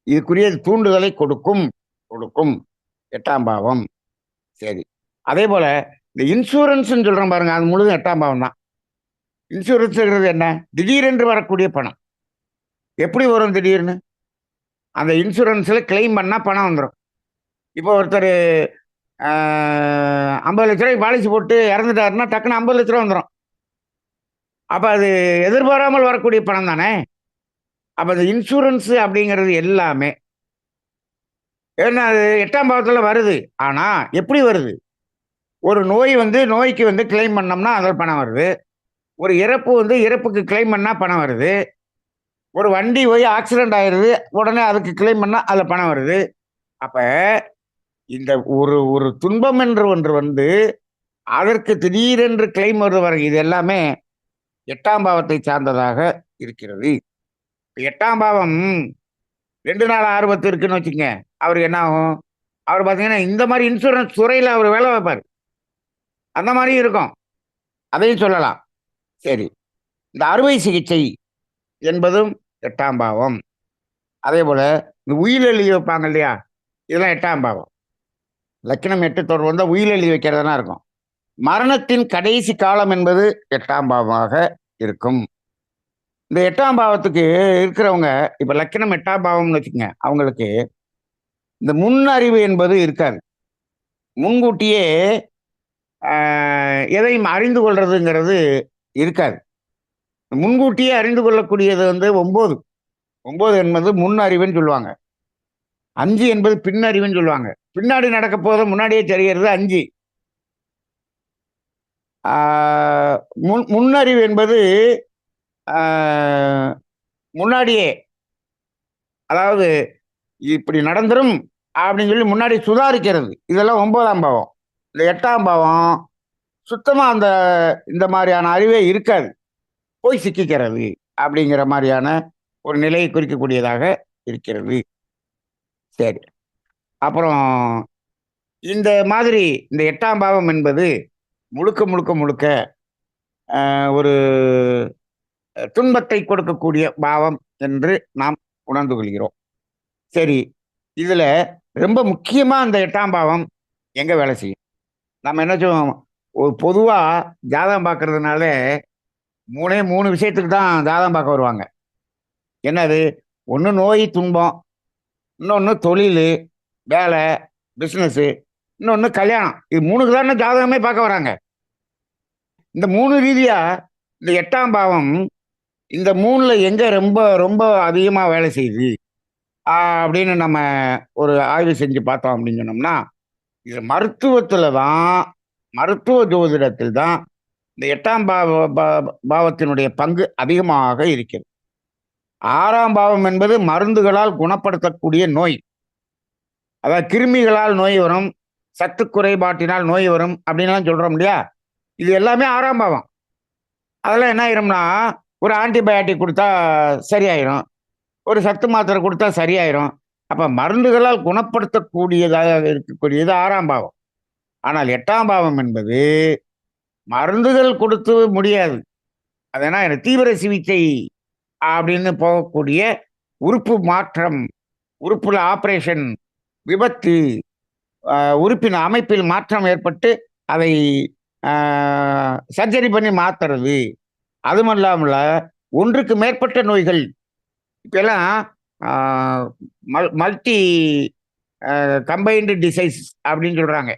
இதுக்குரிய தூண்டுதலை கொடுக்கும், கொடுக்கும் 8ஆம் பாவம். சரி, அதே போல இந்த இன்சூரன்ஸ் சொல்றோம் பாருங்க, அது முழுதும் 8ஆம் பாவம் தான். இன்சூரன்ஸ்ங்கிறது என்ன? திடீரென்று வரக்கூடிய பணம். எப்படி வரும் திடீர்னு? அந்த இன்சூரன்ஸ்ல கிளைம் பண்ணா பணம் வந்துடும். இப்போ ஒருத்தர் 50 லட்ச ரூபாய் பாலிசி போட்டு இறந்துட்டாருன்னா டக்குன்னு 50 லட்ச ரூபா வந்துடும். அப்ப அது எதிர்பாராமல் வரக்கூடிய பணம் தானே. அப்ப இந்த இன்சூரன்ஸ் அப்படிங்கிறது எல்லாமே ஏன்னா அது 8ஆம் பாவத்துல வருது. ஆனா எப்படி வருது? ஒரு நோய் நோய்க்கு கிளைம் பண்ணோம்னா அதில் பணம் வருது. ஒரு இறப்பு இறப்புக்கு கிளைம் பண்ணா பணம் வருது. ஒரு வண்டி போய் ஆக்சிடென்ட் ஆயிருது, உடனே அதுக்கு கிளைம் பண்ணா அதுல பணம் வருது. அப்ப இந்த ஒரு ஒரு துன்பம் என்று ஒன்று வந்து, அதற்கு திடீரென்று கிளைம் வருது பாருங்க. இது எல்லாமே 8ஆம் பாவத்தை சார்ந்ததாக இருக்கிறது. 8ஆம் பாவம் 2 நாள் ஆர்வத்து இருக்குன்னு வச்சுக்கங்க. அவருக்கு என்ன ஆகும்? அவர் பார்த்தீங்கன்னா, இந்த மாரி இன்சூரன்ஸ் துறையில அவரு வேலை பார்ப்பாரு. அந்த மாரியும் இருக்கும். அதையும் சொல்லலாம். சரி. இந்த அறுவை சிகிச்சை என்பதும் 8ஆம் பாவம். அதேபோல இந்த உயில் எழுதி வைப்பாங்க இல்லையா? இதெல்லாம் 8ஆம் பாவம். லக்கினம் 8 தொடர்பு வந்தா உயில் எழுதி வைக்கிறதெல்லாம் இருக்கும். மரணத்தின் கடைசி காலம் என்பது 8ஆம் பாவமாக இருக்கும். இந்த 8ஆம் பாவத்துக்கு இருக்கிறவங்க, இப்ப லக்கினம் 8ஆம் பாவம்னு வச்சுக்கங்க. அவங்களுக்கு இந்த முன் அறிவு என்பது இருக்காது. முன்கூட்டியே அ எதையும் அறிந்து கொள்றதுங்கிறது இருக்காது. முன்கூட்டியே அறிந்து கொள்ளக்கூடியது வந்து 9. 9 என்பது முன் அறிவுன்னு சொல்லுவாங்க. 5 என்பது பின்னறிவுன்னு சொல்லுவாங்க. பின்னாடி நடக்க போறத முன்னாடியே தெரிகிறது 5. ஆ முன்னறிவு என்பது ஆ முன்னாடியே, அதாவது இப்படி நடந்துரும் அப்படின்னு சொல்லி முன்னாடி சுதாரிக்கிறது. இதெல்லாம் 9ஆம் பாவம். இந்த 8ஆம் பாவம் சுத்தமா இந்த மாரியான அறிவே இருக்காது. போய் சிக்கிக்கிறது அப்படிங்கிற மாரியான ஒரு நிலையை குறிக்கக்கூடியதாக இருக்கிறது. சரி. அப்புறம் இந்த மாதிரி இந்த 8ஆம் பாவம் என்பது முழுக்க, முழுக்க, முழுக்க ஒரு துன்பத்தை கொடுக்கக்கூடிய பாவம் என்று நாம் உணர்ந்து கொள்கிறோம். சரி. இதுல ரொம்ப முக்கியமா அந்த 8ஆம் பாவம் எங்க வேலை செய்யும்? நம்ம என்ன சொல்லுவோம், ஒரு பொதுவா ஜாதகம் பார்க்கறதுனால 3 விஷயத்துக்கு தான் ஜாதகம் பார்க்க வருவாங்க. என்னது? ஒண்ணு நோய், துன்பம். இன்னொன்னு தொழிலு, வேலை, பிசினஸு. இன்னொன்னு கல்யாணம். இது 3க்கு தானே ஜாதகமே பார்க்க வராங்க. இந்த 3 ரீதியா இந்த 8ஆம் பாவம் இந்த 3ல எங்க ரொம்ப ரொம்ப அதிகமா வேலை செய்யுது? அப்படின்னு நம்ம ஒரு ஆய்வு செஞ்சு பார்த்தோம் அப்படின்னு சொன்னோம்னா, இது மருத்துவத்துல தான், மருத்துவ ஜோதிடத்தில் தான் இந்த 8ஆம் பாவத்தினுடைய பங்கு அதிகமாக இருக்கிறது. 6ஆம் பாவம் என்பது மருந்துகளால் குணப்படுத்தக்கூடிய நோய். அதாவது கிருமிகளால் நோய் வரும், சத்து குறைபாட்டினால் நோய் வரும் அப்படின்லாம் சொல்றோம் இல்லையா? இது எல்லாமே 6ஆம் பாவம். அதெல்லாம் என்ன ஆயிரும்னா, ஒரு ஆன்டிபயாட்டிக் குடுத்தா சரியாயிரும். ஒரு சத்து மாத்திரை குடுத்தா சரியாயிரும். அப்ப மருந்துகளால் குணப்படுத்தக்கூடியதாக இருக்கக்கூடியது 6ஆம் பாவம். ஆனால் 8ஆம் பாவம் என்பது மருந்துகள் கொடுத்து முடியாது. அது என்ன தீவிர சிகிச்சை அப்படின்னு போகக்கூடிய உறுப்பு மாற்றம், உறுப்புல ஆப்பரேஷன், விபத்து, உறுப்பின் அமைப்பில் மாற்றம் ஏற்பட்டு அதை சர்ஜரி பண்ணி மாத்துறது. அதுமல்லாமல ஒன்றுக்கு மேற்பட்ட நோய்கள் இப்பெல்லாம் மல்டி கம்பைன்டு டிசைஸ் அப்படின்னு சொல்றாங்க.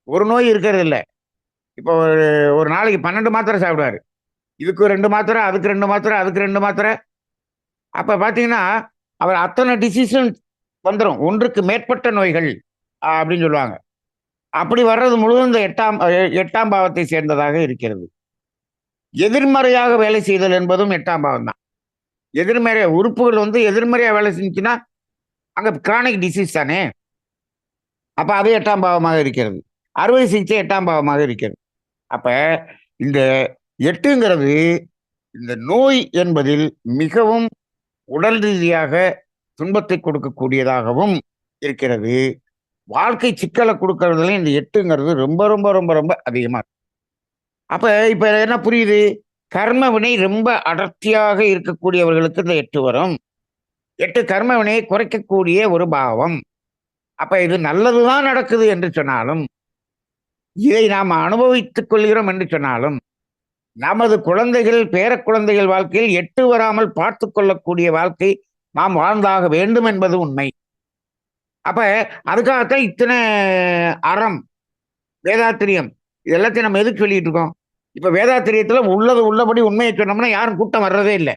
ஒரு நோய் இருக்கிறது இல்ல. இப்போ ஒரு நாளைக்கு 12 மாத்திரை சாப்பிடுவாரு. இதுக்கு 2 மாத்திரை, அதுக்கு 2 மாத்திரை, அதுக்கு 2 மாத்திரை. அப்ப பார்த்தீங்கன்னா, அவர் அத்தனை டிசீஸும் வந்துரும். ஒன்றுக்கு மேற்பட்ட நோய்கள் அப்படின்னு சொல்லுவாங்க. அப்படி வர்றது முழுவதும் இந்த 8ஆம் பாவத்தை சேர்ந்ததாக இருக்கிறது. எதிர்மறையாக வேலை செய்தல் என்பதும் 8ஆம் பாவம் தான். எதிர்மறை உறுப்புகள் வந்து எதிர்மறையா வேலை செஞ்சுச்சுன்னா, அங்க கிரானிக் டிசீஸ் தானே! அப்ப அது 8ஆம் பாவமாக இருக்கிறது. அறுவை சிகிச்சை 8ஆம் பாவமாக இருக்கிறது. அப்ப இந்த 8ங்கிறது இந்த நோய் என்பதில் மிகவும் உடல் ரீதியாக துன்பத்தை கொடுக்கக்கூடியதாகவும் இருக்கிறது. வாழ்க்கை சிக்கல குடுக்கறதுலயும் இந்த 8ங்கிறது ரொம்ப, ரொம்ப, ரொம்ப, ரொம்ப அதிகமா இருக்கு. அப்ப இப்ப என்ன புரியுது? கர்ம வினை ரொம்ப அடர்த்தியாக இருக்கக்கூடியவர்களுக்கு இந்த 8 வரும். 8 கர்ம வினையை குறைக்கக்கூடிய ஒரு பாவம். அப்ப இது நல்லதுதான் நடக்குது என்று சொன்னாலும், இதை நாம் அனுபவித்துக் கொள்கிறோம் என்று சொன்னாலும், நமது குழந்தைகள், பேரக்குழந்தைகள் வாழ்க்கையில் 8 வராமல் பார்த்துக் கொள்ளக்கூடிய வாழ்க்கை நாம் வாழ்ந்தாக வேண்டும் என்பது உண்மை. அப்ப அதுக்காகத்தான் இத்தனை அறம், வேதாத்திரியம் இது எல்லாத்தையும் நம்ம எதுக்கு சொல்லிட்டு இருக்கோம்? இப்ப வேதாத்திரியத்துல உள்ளது உள்ளபடி உண்மையை சொன்னோம்னா யாரும் கூட்டம் வர்றதே இல்ல.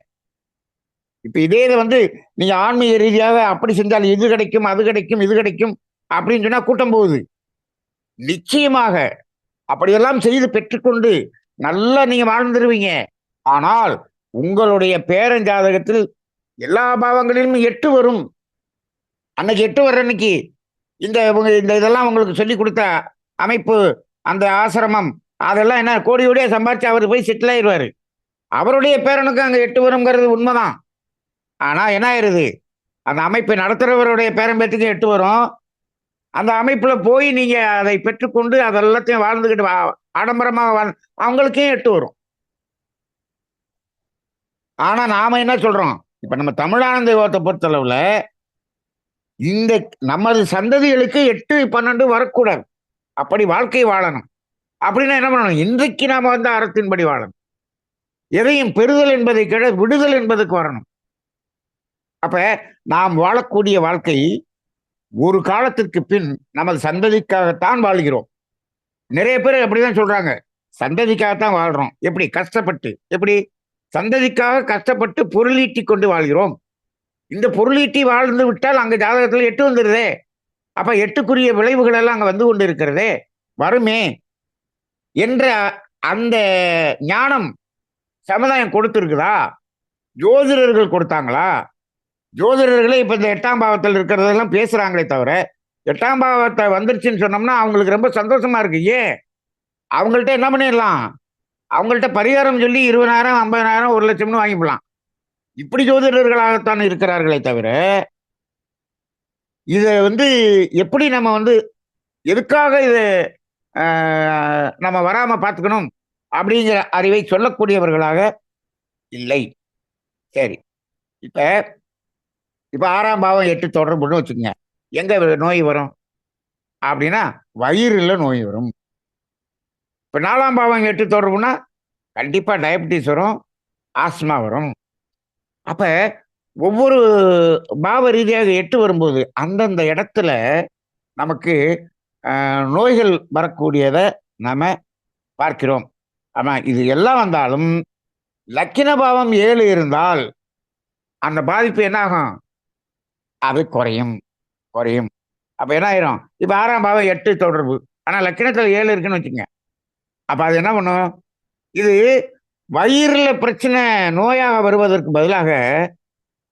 இப்ப இதே இத வந்து நீங்க ஆன்மீக ரீதியாக அப்படி செஞ்சால் இது கிடைக்கும், அது கிடைக்கும், இது கிடைக்கும் அப்படின்னு சொன்னா கூட்டம் போகுது. நிச்சயமாக அப்படியெல்லாம் செய்து பெற்றுக்கொண்டு நல்லா நீங்க வாழ்ந்துருவீங்க. ஆனால் உங்களுடைய பேரஞ்சாதகத்தில் எல்லா பாவங்களிலும் 8 வரும். அன்னைக்கு 8 வர்ற அன்னைக்கு இந்த இதெல்லாம் உங்களுக்கு சொல்லி கொடுத்த அமைப்பு, அந்த ஆசிரமம், அதெல்லாம் என்ன கோடி கோடியா சம்பாரிச்சு அவர் போய் செட்டில் ஆயிடுவாரு. அவருடைய பேரனுக்கு அங்க 8 வருங்கிறது உண்மைதான். ஆனா என்ன ஆயிருது, அந்த அமைப்பை நடத்துறவருடைய பேரன் பேத்துக்கு 8 வரும். அந்த அமைப்புல போய் நீங்க அதை பெற்றுக்கொண்டு அதெல்லாத்தையும் வாழ்ந்துகிட்டு ஆடம்பரமா அவங்களுக்கே 8 வரும். ஆனா நாம என்ன சொல்றோம், இப்ப நம்ம தமிழானந்த யோகத்தை பொறுத்தளவுல இந்த நமது சந்ததிகளுக்கு 8, 12 வரக்கூடாது. அப்படி வாழ்க்கை வாழணும். அப்படின்னா என்ன பண்ணணும், இன்றைக்கு நாம வந்து அறத்தின்படி வாழணும். எதையும் பெறுதல் என்பதை விட விடுதல் என்பதுக்கு வரணும். அப்ப நாம் வாழக்கூடிய வாழ்க்கை ஒரு காலத்திற்கு பின் நமது சந்ததிக்காகத்தான் வாழ்கிறோம். நிறைய பேர் அப்படிதான் சொல்றாங்க, சந்ததிக்காகத்தான் வாழ்றோம். எப்படி கஷ்டப்பட்டு, எப்படி சந்ததிக்காக கஷ்டப்பட்டு பொருளீட்டி கொண்டு வாழ்கிறோம். இந்த பொருளீட்டி வாழ்ந்து விட்டால் அங்க ஜாதகத்துல 8 வந்துருதே. அப்ப 8க்குரிய விளைவுகள் எல்லாம் அங்க வந்து கொண்டு இருக்கிறதே, வருமே என்ற அந்த ஞானம் சமுதாயம் கொடுத்திருக்குதா? ஜோதிடர்கள் கொடுத்தாங்களா? ஜோதிடர்களே இப்ப இந்த 8ஆம் பாவத்தில் இருக்கிறதெல்லாம் பேசுறாங்களே தவிர, 8ஆம் பாவத்தை வந்துருச்சுன்னு சொன்னோம்னா அவங்களுக்கு ரொம்ப சந்தோஷமா இருக்கு. ஏன்? அவங்கள்ட்ட என்ன பண்ணிடலாம், அவங்கள்ட்ட பரிகாரம் சொல்லி 20,000, 50,000, 1,00,000 வாங்கிக்கலாம். இப்படி ஜோதிடர்களாகத்தான் இருக்கிறார்களே தவிர, இதை வந்து எப்படி நம்ம வந்து எதுக்காக இது நம்ம வராம பார்த்துக்கணும் அப்படிங்கிற அறிவை சொல்லக்கூடியவர்களாக இல்லை. சரி, இப்ப இப்ப 6ஆம் பாவம் 8 தொடர்புன்னு வச்சுக்கோங்க. எங்க நோய் வரும் அப்படின்னா வயிறுல நோய் வரும். இப்ப 4ஆம் பாவம் 8 தொடர்புனா கண்டிப்பா டயபிட்டிஸ் வரும், ஆஸ்மா வரும். அப்ப ஒவ்வொரு பாவ ரீதியாக 8 வரும்போது அந்தந்த இடத்துல நமக்கு நோய்கள் வரக்கூடியதை நாம பார்க்கிறோம். ஆமா, இது எல்லாம் வந்தாலும் லக்கின பாவம் 7 இருந்தால் அந்த பாதிப்பு என்ன ஆகும், அது குறையும் குறையும். அப்ப என்ன ஆயிரும், இப்ப 6ஆம் பாவம் 8 தொடர்பு, ஆனா லக்கினத்துல 7 இருக்குன்னு வச்சுங்க. அப்ப அது என்ன பண்ணும், இது வயிறுல பிரச்சனை நோயாக வருவதற்கு பதிலாக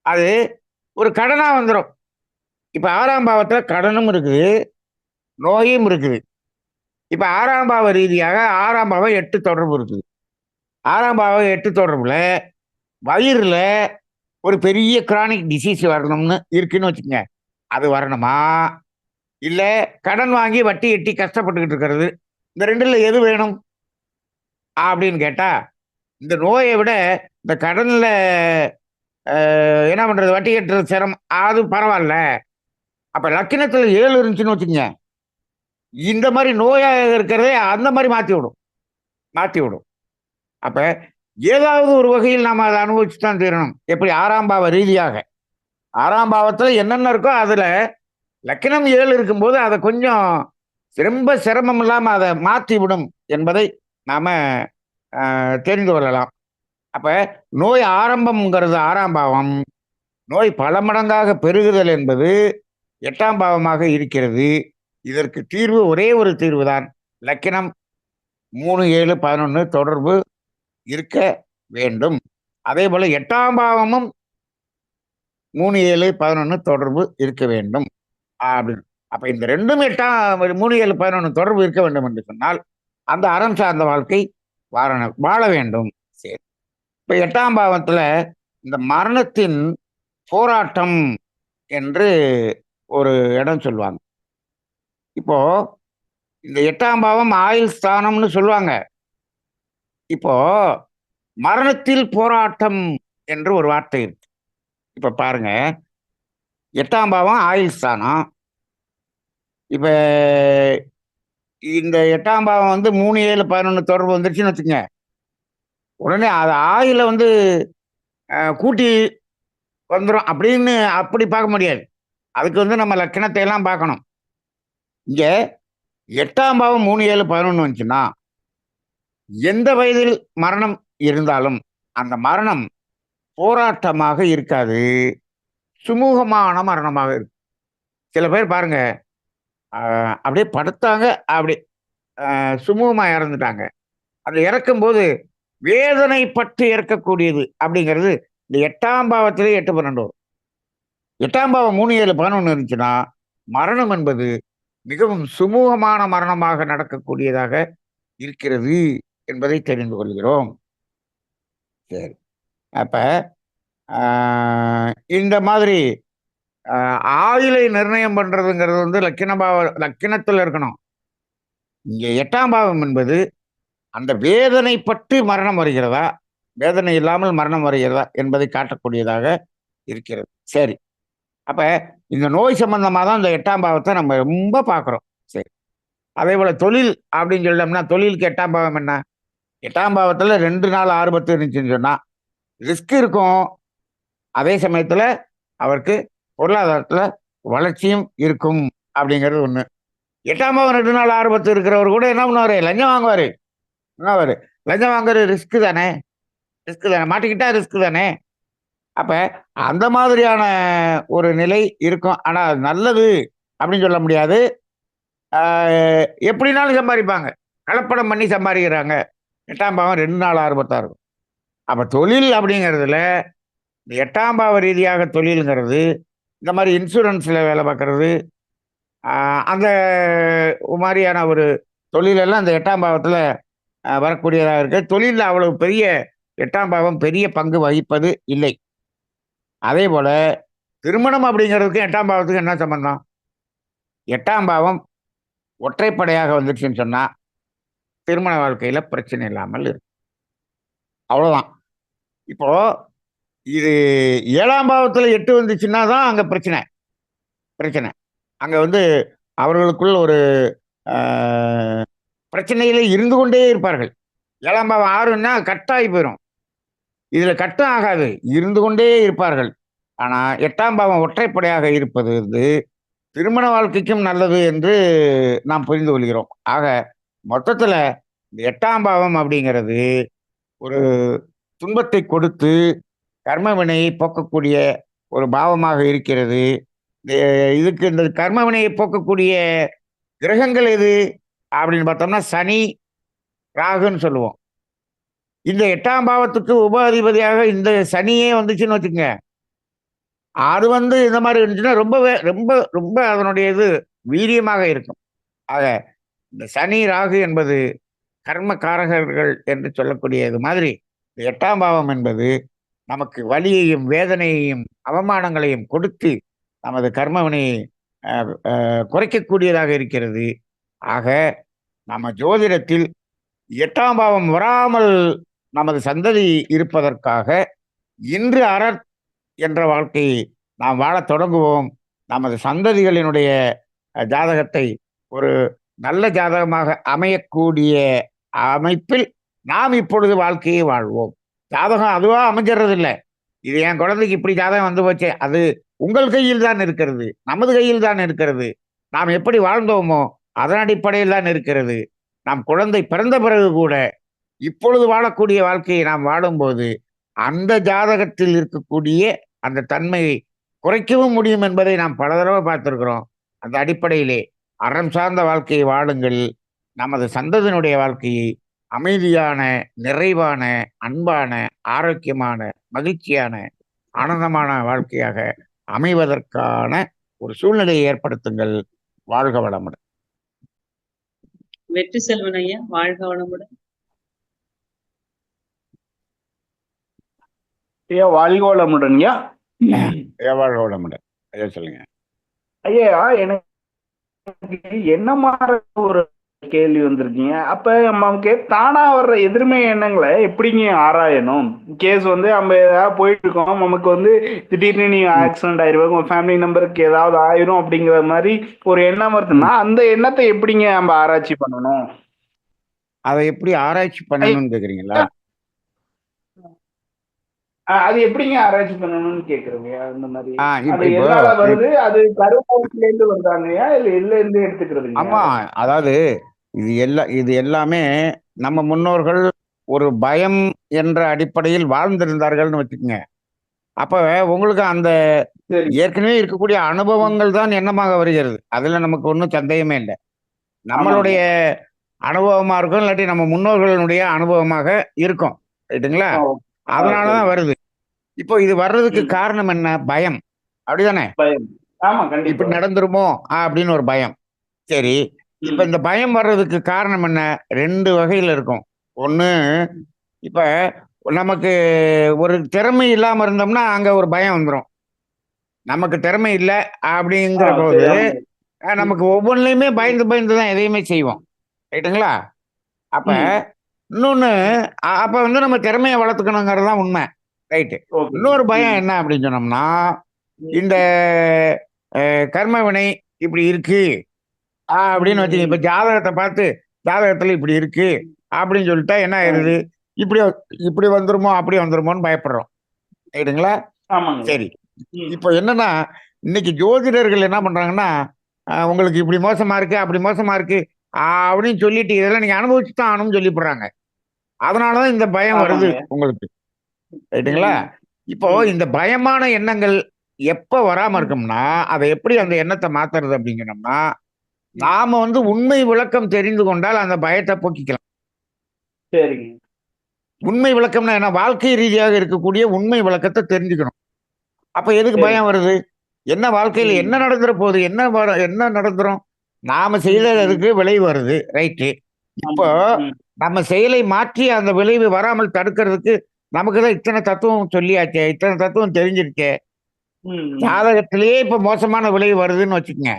அது ஒரு கடனா வந்துடும். இப்ப 6ஆம் பாவத்துல கடனும் இருக்குது, நோயும் இருக்குது. இப்ப 6ஆம் பாவ ரீதியாக 6ஆம் பாவம் 8 தொடர்பு இருக்குது. 6ஆம் பாவம் 8 தொடர்புல வயிறுல ஒரு பெரிய கிரானிக் டிசீஸ் வரணும்னு இருக்குன்னு வச்சுக்கோங்க. அது வரணுமா, இல்ல கடன் வாங்கி வட்டி எட்டி கஷ்டப்பட்டுக்கிட்டு இருக்கிறது, இந்த ரெண்டுல எது வேணும் அப்படின்னு கேட்டா, இந்த நோயை விட இந்த கடன்ல என்ன பண்றது, வட்டி கட்டுறது சிரமம், அது பரவாயில்ல. அப்ப லக்கினத்துல 7 இருந்துச்சுன்னு வச்சுக்கோங்க, இந்த மாதிரி நோயாக இருக்கிறதே அந்த மாதிரி மாத்தி விடும், மாத்தி விடும். அப்ப ஏதாவது ஒரு வகையில் நாம அதை அனுபவிச்சு தான் தீரணும். எப்படி 6ஆம் பாவ ரீதியாக 6ஆம் பாவத்துல என்னென்ன இருக்கோ அதுல லக்கினம் 7 இருக்கும்போது அதை கொஞ்சம் ரொம்ப சிரமம் இல்லாம அதை மாற்றி விடும் என்பதை நாம தெரிந்து கொள்ளலாம். அப்ப நோய் ஆரம்பம்ங்கிறது 6ஆம் பாவம், நோய் பல மடங்காக பெருகுதல் என்பது 8ஆம் பாவமாக இருக்கிறது. இதற்கு தீர்வு ஒரே ஒரு தீர்வு தான், லக்கினம் 3, 7, 11 தொடர்பு இருக்க வேண்டும். அதே போல 8ஆம் பாவமும் 3, 7, 11 தொடர்பு இருக்க வேண்டும் அப்படின்னு. அப்ப இந்த ரெண்டும் 3, 7, 11 தொடர்பு இருக்க வேண்டும் என்று சொன்னால் அந்த அறம் சார்ந்த வாழ்க்கை வாழ வேண்டும். சரி, இப்ப 8ஆம் பாவத்துல இந்த மரணத்தின் போராட்டம் என்று ஒரு இடம் சொல்லுவாங்க. இப்போ இந்த 8ஆம் பாவம் ஆயுள் ஸ்தானம்னு சொல்லுவாங்க. இப்போ மரணத்தில் போராட்டம் என்று ஒரு வார்த்தை இருக்கு. இப்ப பாருங்க, 8ஆம் பாவம் ஆயுள் ஸ்தானம். இப்ப இந்த 8ஆம் பாவம் வந்து 3, 7, 11 தொடர்பு வந்துருச்சுன்னு வச்சுங்க, உடனே அது ஆயுள வந்து கூட்டி வந்துடும் அப்படின்னு அப்படி பார்க்க முடியாது. அதுக்கு வந்து நம்ம லக்கணத்தை எல்லாம் பார்க்கணும். இங்க 8ஆம் பாவம் 3, 7, 11 வந்துச்சுன்னா எந்த வயதில் மரணம் இருந்தாலும் அந்த மரணம் போராட்டமாக இருக்காது, சுமூகமான மரணமாக இருக்கும். சில பேர் பாருங்க, அப்படியே படுத்தாங்க, அப்படி சுமூகமா இறந்துட்டாங்க. அது இறக்கும்போது வேதனைப்பட்டு இறக்கக்கூடியது அப்படிங்கிறது இந்த 8ஆம் பாவத்திலே 8, 12 வரும். 8ஆம் பாவம் 3, 7, 11 இருந்துச்சுன்னா மரணம் என்பது மிகவும் சுமூகமான மரணமாக நடக்கக்கூடியதாக இருக்கிறது என்பதை தெரிந்து கொள்கிறோம். சரி. அப்ப இந்த மாதிரி ஆயுளை நிர்ணயம் பண்றதுங்கிறது வந்து லக்கினத்துல இருக்கணும். இங்க 8ஆம் பாவம் என்பது அந்த வேதனைப்பட்டு மரணம் வருகிறதா, வேதனை இல்லாமல் மரணம் வருகிறதா என்பதை காட்டக்கூடியதாக இருக்கிறது. சரி. அப்ப இந்த நோய் சம்பந்தமா தான் இந்த 8ஆம் பாவத்தை நம்ம ரொம்ப பார்க்கிறோம். சரி. அதே போல தொழில் அப்படின்னு சொல்லணும்னா, தொழிலுக்கு 8ஆம் பாவம் என்ன? 8ஆம் பாவத்துல 2, 4, 6, 10 இருந்துச்சுன்னு சொன்னா ரிஸ்க் இருக்கும். அதே சமயத்துல அவருக்கு பொருளாதாரத்துல வளர்ச்சியும் இருக்கும் அப்படிங்கிறது ஒண்ணு. 8ஆம் பாவம் 2, 4, 6, 10 இருக்கிறவர் கூட என்ன பண்ணுவாரு? லஞ்சம் வாங்குவாரு. என்ன லஞ்சம் வாங்குறது ரிஸ்க் தானே, ரிஸ்க் தானே, மாட்டிக்கிட்டா ரிஸ்க் தானே. அப்ப அந்த மாதிரியான ஒரு நிலை இருக்கும். ஆனா அது நல்லது அப்படின்னு சொல்ல முடியாது. எப்படினாலும் சம்பாதிப்பாங்க. கலப்படம் பண்ணி சம்பாதிக்கிறாங்க. 8ஆம் பாவம் 2, 4, 6, 10 இருக்கும். அப்ப தொழில் அப்படிங்கிறதுல இந்த 8ஆம் பாவ ரீதியாக தொழிலுங்கிறது இந்த மாதிரி இன்சூரன்ஸ்ல வேலை பார்க்கறது, அந்த மாதிரியான ஒரு தொழிலெல்லாம் இந்த 8ஆம் பாவத்துல வரக்கூடியதாக இருக்கு. தொழிலில் அவ்வளவு பெரிய 8ஆம் பாவம் பெரிய பங்கு வகிப்பது இல்லை. அதே போல திருமணம் அப்படிங்கிறதுக்கு 8ஆம் பாவத்துக்கு என்ன சம்பந்தம்? 8ஆம் பாவம் ஒற்றைப்படையாக வந்துருச்சுன்னு சொன்னா திருமண வாழ்க்கையில பிரச்சனை இல்லாமல் இருக்கும். அவ்வளவுதான். இப்போ இது 7ஆம் பாவத்துல 8 வந்துச்சுன்னா தான் அங்க பிரச்சனை. பிரச்சனை. அங்க வந்து அவர்களுக்குள் ஒரு ஆ பிரச்சனையில இருந்து கொண்டே இருப்பார்கள். 7ஆம் பாவம் 6ன்னா கட்டாகி போயிரும். இதுல கட்டும் ஆகாது. இருந்து கொண்டே இருப்பார்கள். ஆனா 8ஆம் பாவம் ஒற்றைப்படையாக இருப்பது வந்து திருமண வாழ்க்கைக்கும் நல்லது என்று நாம் புரிந்து கொள்கிறோம். ஆக மொத்தத்துல இந்த 8ஆம் பாவம் அப்படிங்கிறது ஒரு துன்பத்தை கொடுத்து கர்ம வினையை போக்கக்கூடிய ஒரு பாவமாக இருக்கிறது. இதுக்கு இந்த கர்ம வினையை போக்கக்கூடிய கிரகங்கள் எது அப்படின்னு பார்த்தோம்னா சனி, ராகுன்னு சொல்லுவோம். இந்த 8ஆம் பாவத்துக்கு உப அதிபதியாக இந்த சனியே வந்துச்சுன்னு வச்சுக்கோங்க. அது வந்து இந்த மாதிரி இருந்துச்சுன்னா ரொம்பவே ரொம்ப ரொம்ப அதனுடைய இது வீரியமாக இருக்கும். ஆக இந்த சனி, ராகு என்பது கர்ம காரகர்கள் என்று சொல்லக்கூடியது மாதிரி இந்த 8ஆம் பாவம் என்பது நமக்கு வலியையும் வேதனையையும் அவமானங்களையும் கொடுத்து நமது கர்மவினையை குறைக்கக்கூடியதாக இருக்கிறது. ஆக நம்ம ஜோதிடத்தில் 8ஆம் பாவம் வராமல் நமது சந்ததி இருப்பதற்காக இன்று அறர் என்ற வாழ்க்கையை நாம் வாழத் தொடங்குவோம். நமது சந்ததிகளினுடைய ஜாதகத்தை ஒரு நல்ல ஜாதகமாக அமையக்கூடிய அமைப்பில் நாம் இப்பொழுது வாழ்க்கையை வாழ்வோம். ஜாதகம் அதுவா அமைஞ்சிடறது இல்லை. இது என் குழந்தைக்கு இப்படி ஜாதகம் வந்து போச்சே, அது உங்கள் கையில் தான் இருக்கிறது, நமது கையில் தான் இருக்கிறது. நாம் எப்படி வாழ்ந்தோமோ அதன் அடிப்படையில் தான் இருக்கிறது. நாம் குழந்தை பிறந்த பிறகு கூட இப்பொழுது வாழக்கூடிய வாழ்க்கையை நாம் வாழும்போது அந்த ஜாதகத்தில் இருக்கக்கூடிய அந்த தன்மையை குறைக்கவும் முடியும் என்பதை நாம் பல தடவை பார்த்திருக்கிறோம். அந்த அடிப்படையிலே அறம் சார்ந்த வாழ்க்கையை வாழுங்கள். நமது சந்ததியினுடைய வாழ்க்கையை அமைதியான, நிறைவான, அன்பான, ஆரோக்கியமான, மகிழ்ச்சியான, ஆனந்தமான வாழ்க்கையாக அமைவதற்கான ஒரு சூழ்நிலையை ஏற்படுத்துங்கள். வாழ்க வளமுடன். வெற்றி செல்வன் ஐயா, வாழ்க வளமுடன். ஐயா வாழ்க வளமுடன். வாழ்க வளமுடன். ஐயா சொல்லுங்க. ஐயா எனக்கு என்ன மாதிரி ஒரு கேள்வி வந்திருக்கீங்க. அப்ப நமக்கு தானா வர்ற எதிர்மை எண்ணங்களை எப்படிங்க ஆராயணும்? கேஸ் வந்து நம்ம ஏதாவது போயிட்டு இருக்கோம், நமக்கு வந்து திடீர்னு நீ ஆக்சிடென்ட் ஆயிருவாங்க, உங்க ஃபேமிலி நம்பருக்கு ஏதாவது ஆயிரும் அப்படிங்கிற மாதிரி ஒரு எண்ணம் வருதுன்னா அந்த எண்ணத்தை எப்படிங்க நம்ம ஆராய்ச்சி பண்ணணும்? அதை எப்படி ஆராய்ச்சி பண்ணணும்னு கேக்குறீங்களா? அது எப்படிங்க ஆராய்ச்சி பண்ணணும்னு கேக்குறீங்க? அந்த மாதிரி அது எதனால வருது? அது கருவுல இருந்து வந்தாங்கயா இல்ல எல்ல இருந்து எடுத்துக்கிறது? ஆமா, அதாவது இது எல்லாமே நம்ம முன்னோர்கள் ஒரு பயம் என்ற அடிப்படையில் வாழ்ந்திருந்தார்கள்னு வச்சுக்கோங்க. அப்ப உங்களுக்கு அந்த ஏற்கனவே இருக்கக்கூடிய அனுபவங்கள் தான் எண்ணமாக வருகிறது. அதுல நமக்கு ஒன்றும் சந்தேகமே இல்லை. நம்மளுடைய அனுபவமா இருக்கும், இல்லாட்டி நம்ம முன்னோர்களுடைய அனுபவமாக இருக்கும். ரைட்டுங்களா? அதனாலதான் வருது. இப்போ இது வர்றதுக்கு ம். காரணம் என்ன? பயம். அப்படிதானே? பயம். ஆமா, கண்டிப்பா. இப்படி நடந்துருமோ அப்படின்னு ஒரு பயம். சரி. இப்ப ம். இந்த பயம் வர்றதுக்கு காரணம் என்ன? 2 வகையில இருக்கும். ஒண்ணு, இப்ப நமக்கு ஒரு திறமை இல்லாம இருந்தோம்னா, அங்க ஒரு பயம் வந்துரும். நமக்கு திறமை இல்ல அப்படிங்கிற போது, சரி. ஆமாங்க. ம். நமக்கு ஒவ்வொன்லயுமே பயந்து பயந்து தான் எதையுமே செய்வோம். ரைட்டுங்களா? அப்ப ம். இன்னொன்னு, அப்ப வந்து நம்ம திறமைய வளர்த்துக்கணுங்கிறது தான் உண்மை. ரைட்டு. ஓகே. இன்னொரு பயம் ம். என்ன அப்படின்னு சொன்னோம்னா, ம். இந்த கர்ம வினை இப்படி இருக்கு அப்படின்னு வச்சுக்க. ம். இப்ப ஜாதகத்த பார்த்து, ஜாதகத்துல இப்படி இருக்கு அப்படின்னு சொல்லிட்டா என்ன ஆ. ஆயிருது? இப்படி இப்படி வந்துருமோ, அப்படி வந்துருமோன்னு பயப்படுறோம். ரைட்டுங்களா? ஆமாங்க. சரி. ம். இப்போ என்னன்னா, இன்னைக்கு ஜோதிடர்கள் என்ன பண்றாங்கன்னா, உங்களுக்கு இப்படி மோசமா இருக்கு, அப்படி மோசமா இருக்கு அப்படின்னு சொல்லிட்டு, இதெல்லாம் நீங்க அனுபவிச்சு தான் ஆகணும்னு சொல்லிப்புடுறாங்க. அதனால தான் இந்த பயம் வருது ஆமாங்க. உங்களுக்கு. ரைட்டுங்களா? ம். இப்போ ம். இந்த பயமான எண்ணங்கள் எப்ப வராம ம். இருக்கும்னா, அத எப்படி அந்த எண்ணத்த மாத்துறது அப்படின்னு சொன்னோம்னா, ம். நாம வந்து உண்மை விளக்கம் தெரிந்து கொண்டால் அந்த பயத்த போக்கிக்கலாம். சரிங்க. உண்மை விளக்கம்னா என்ன? வாழ்க்கை ரீதியாக இருக்கக்கூடிய உண்மை விளக்கத்த தெரிஞ்சுக்கணும். அப்ப எதுக்கு பயம் சரிங்க. வருது? என்ன வாழ்க்கையில என்ன ம். நடந்துற போகுது? என்ன நடந்துரும்? நாம ம். ம். செய்ததற்கு விளைவு வருது. ரைட்டு. இப்போ ஆமாங்க. ம். நம்ம செயலை மாற்றி அந்த விளைவு வராமல் தடுக்கிறதுக்கு நமக்கு தான் இத்தன தத்துவம் சொல்லியாச்சே! இத்தன தத்துவம் தெரிஞ்சிருச்சே! ம். ம். ஜாதகத்திலேயே இப்ப மோசமான விளைவு வருதுன்னு வச்சுக்கங்க.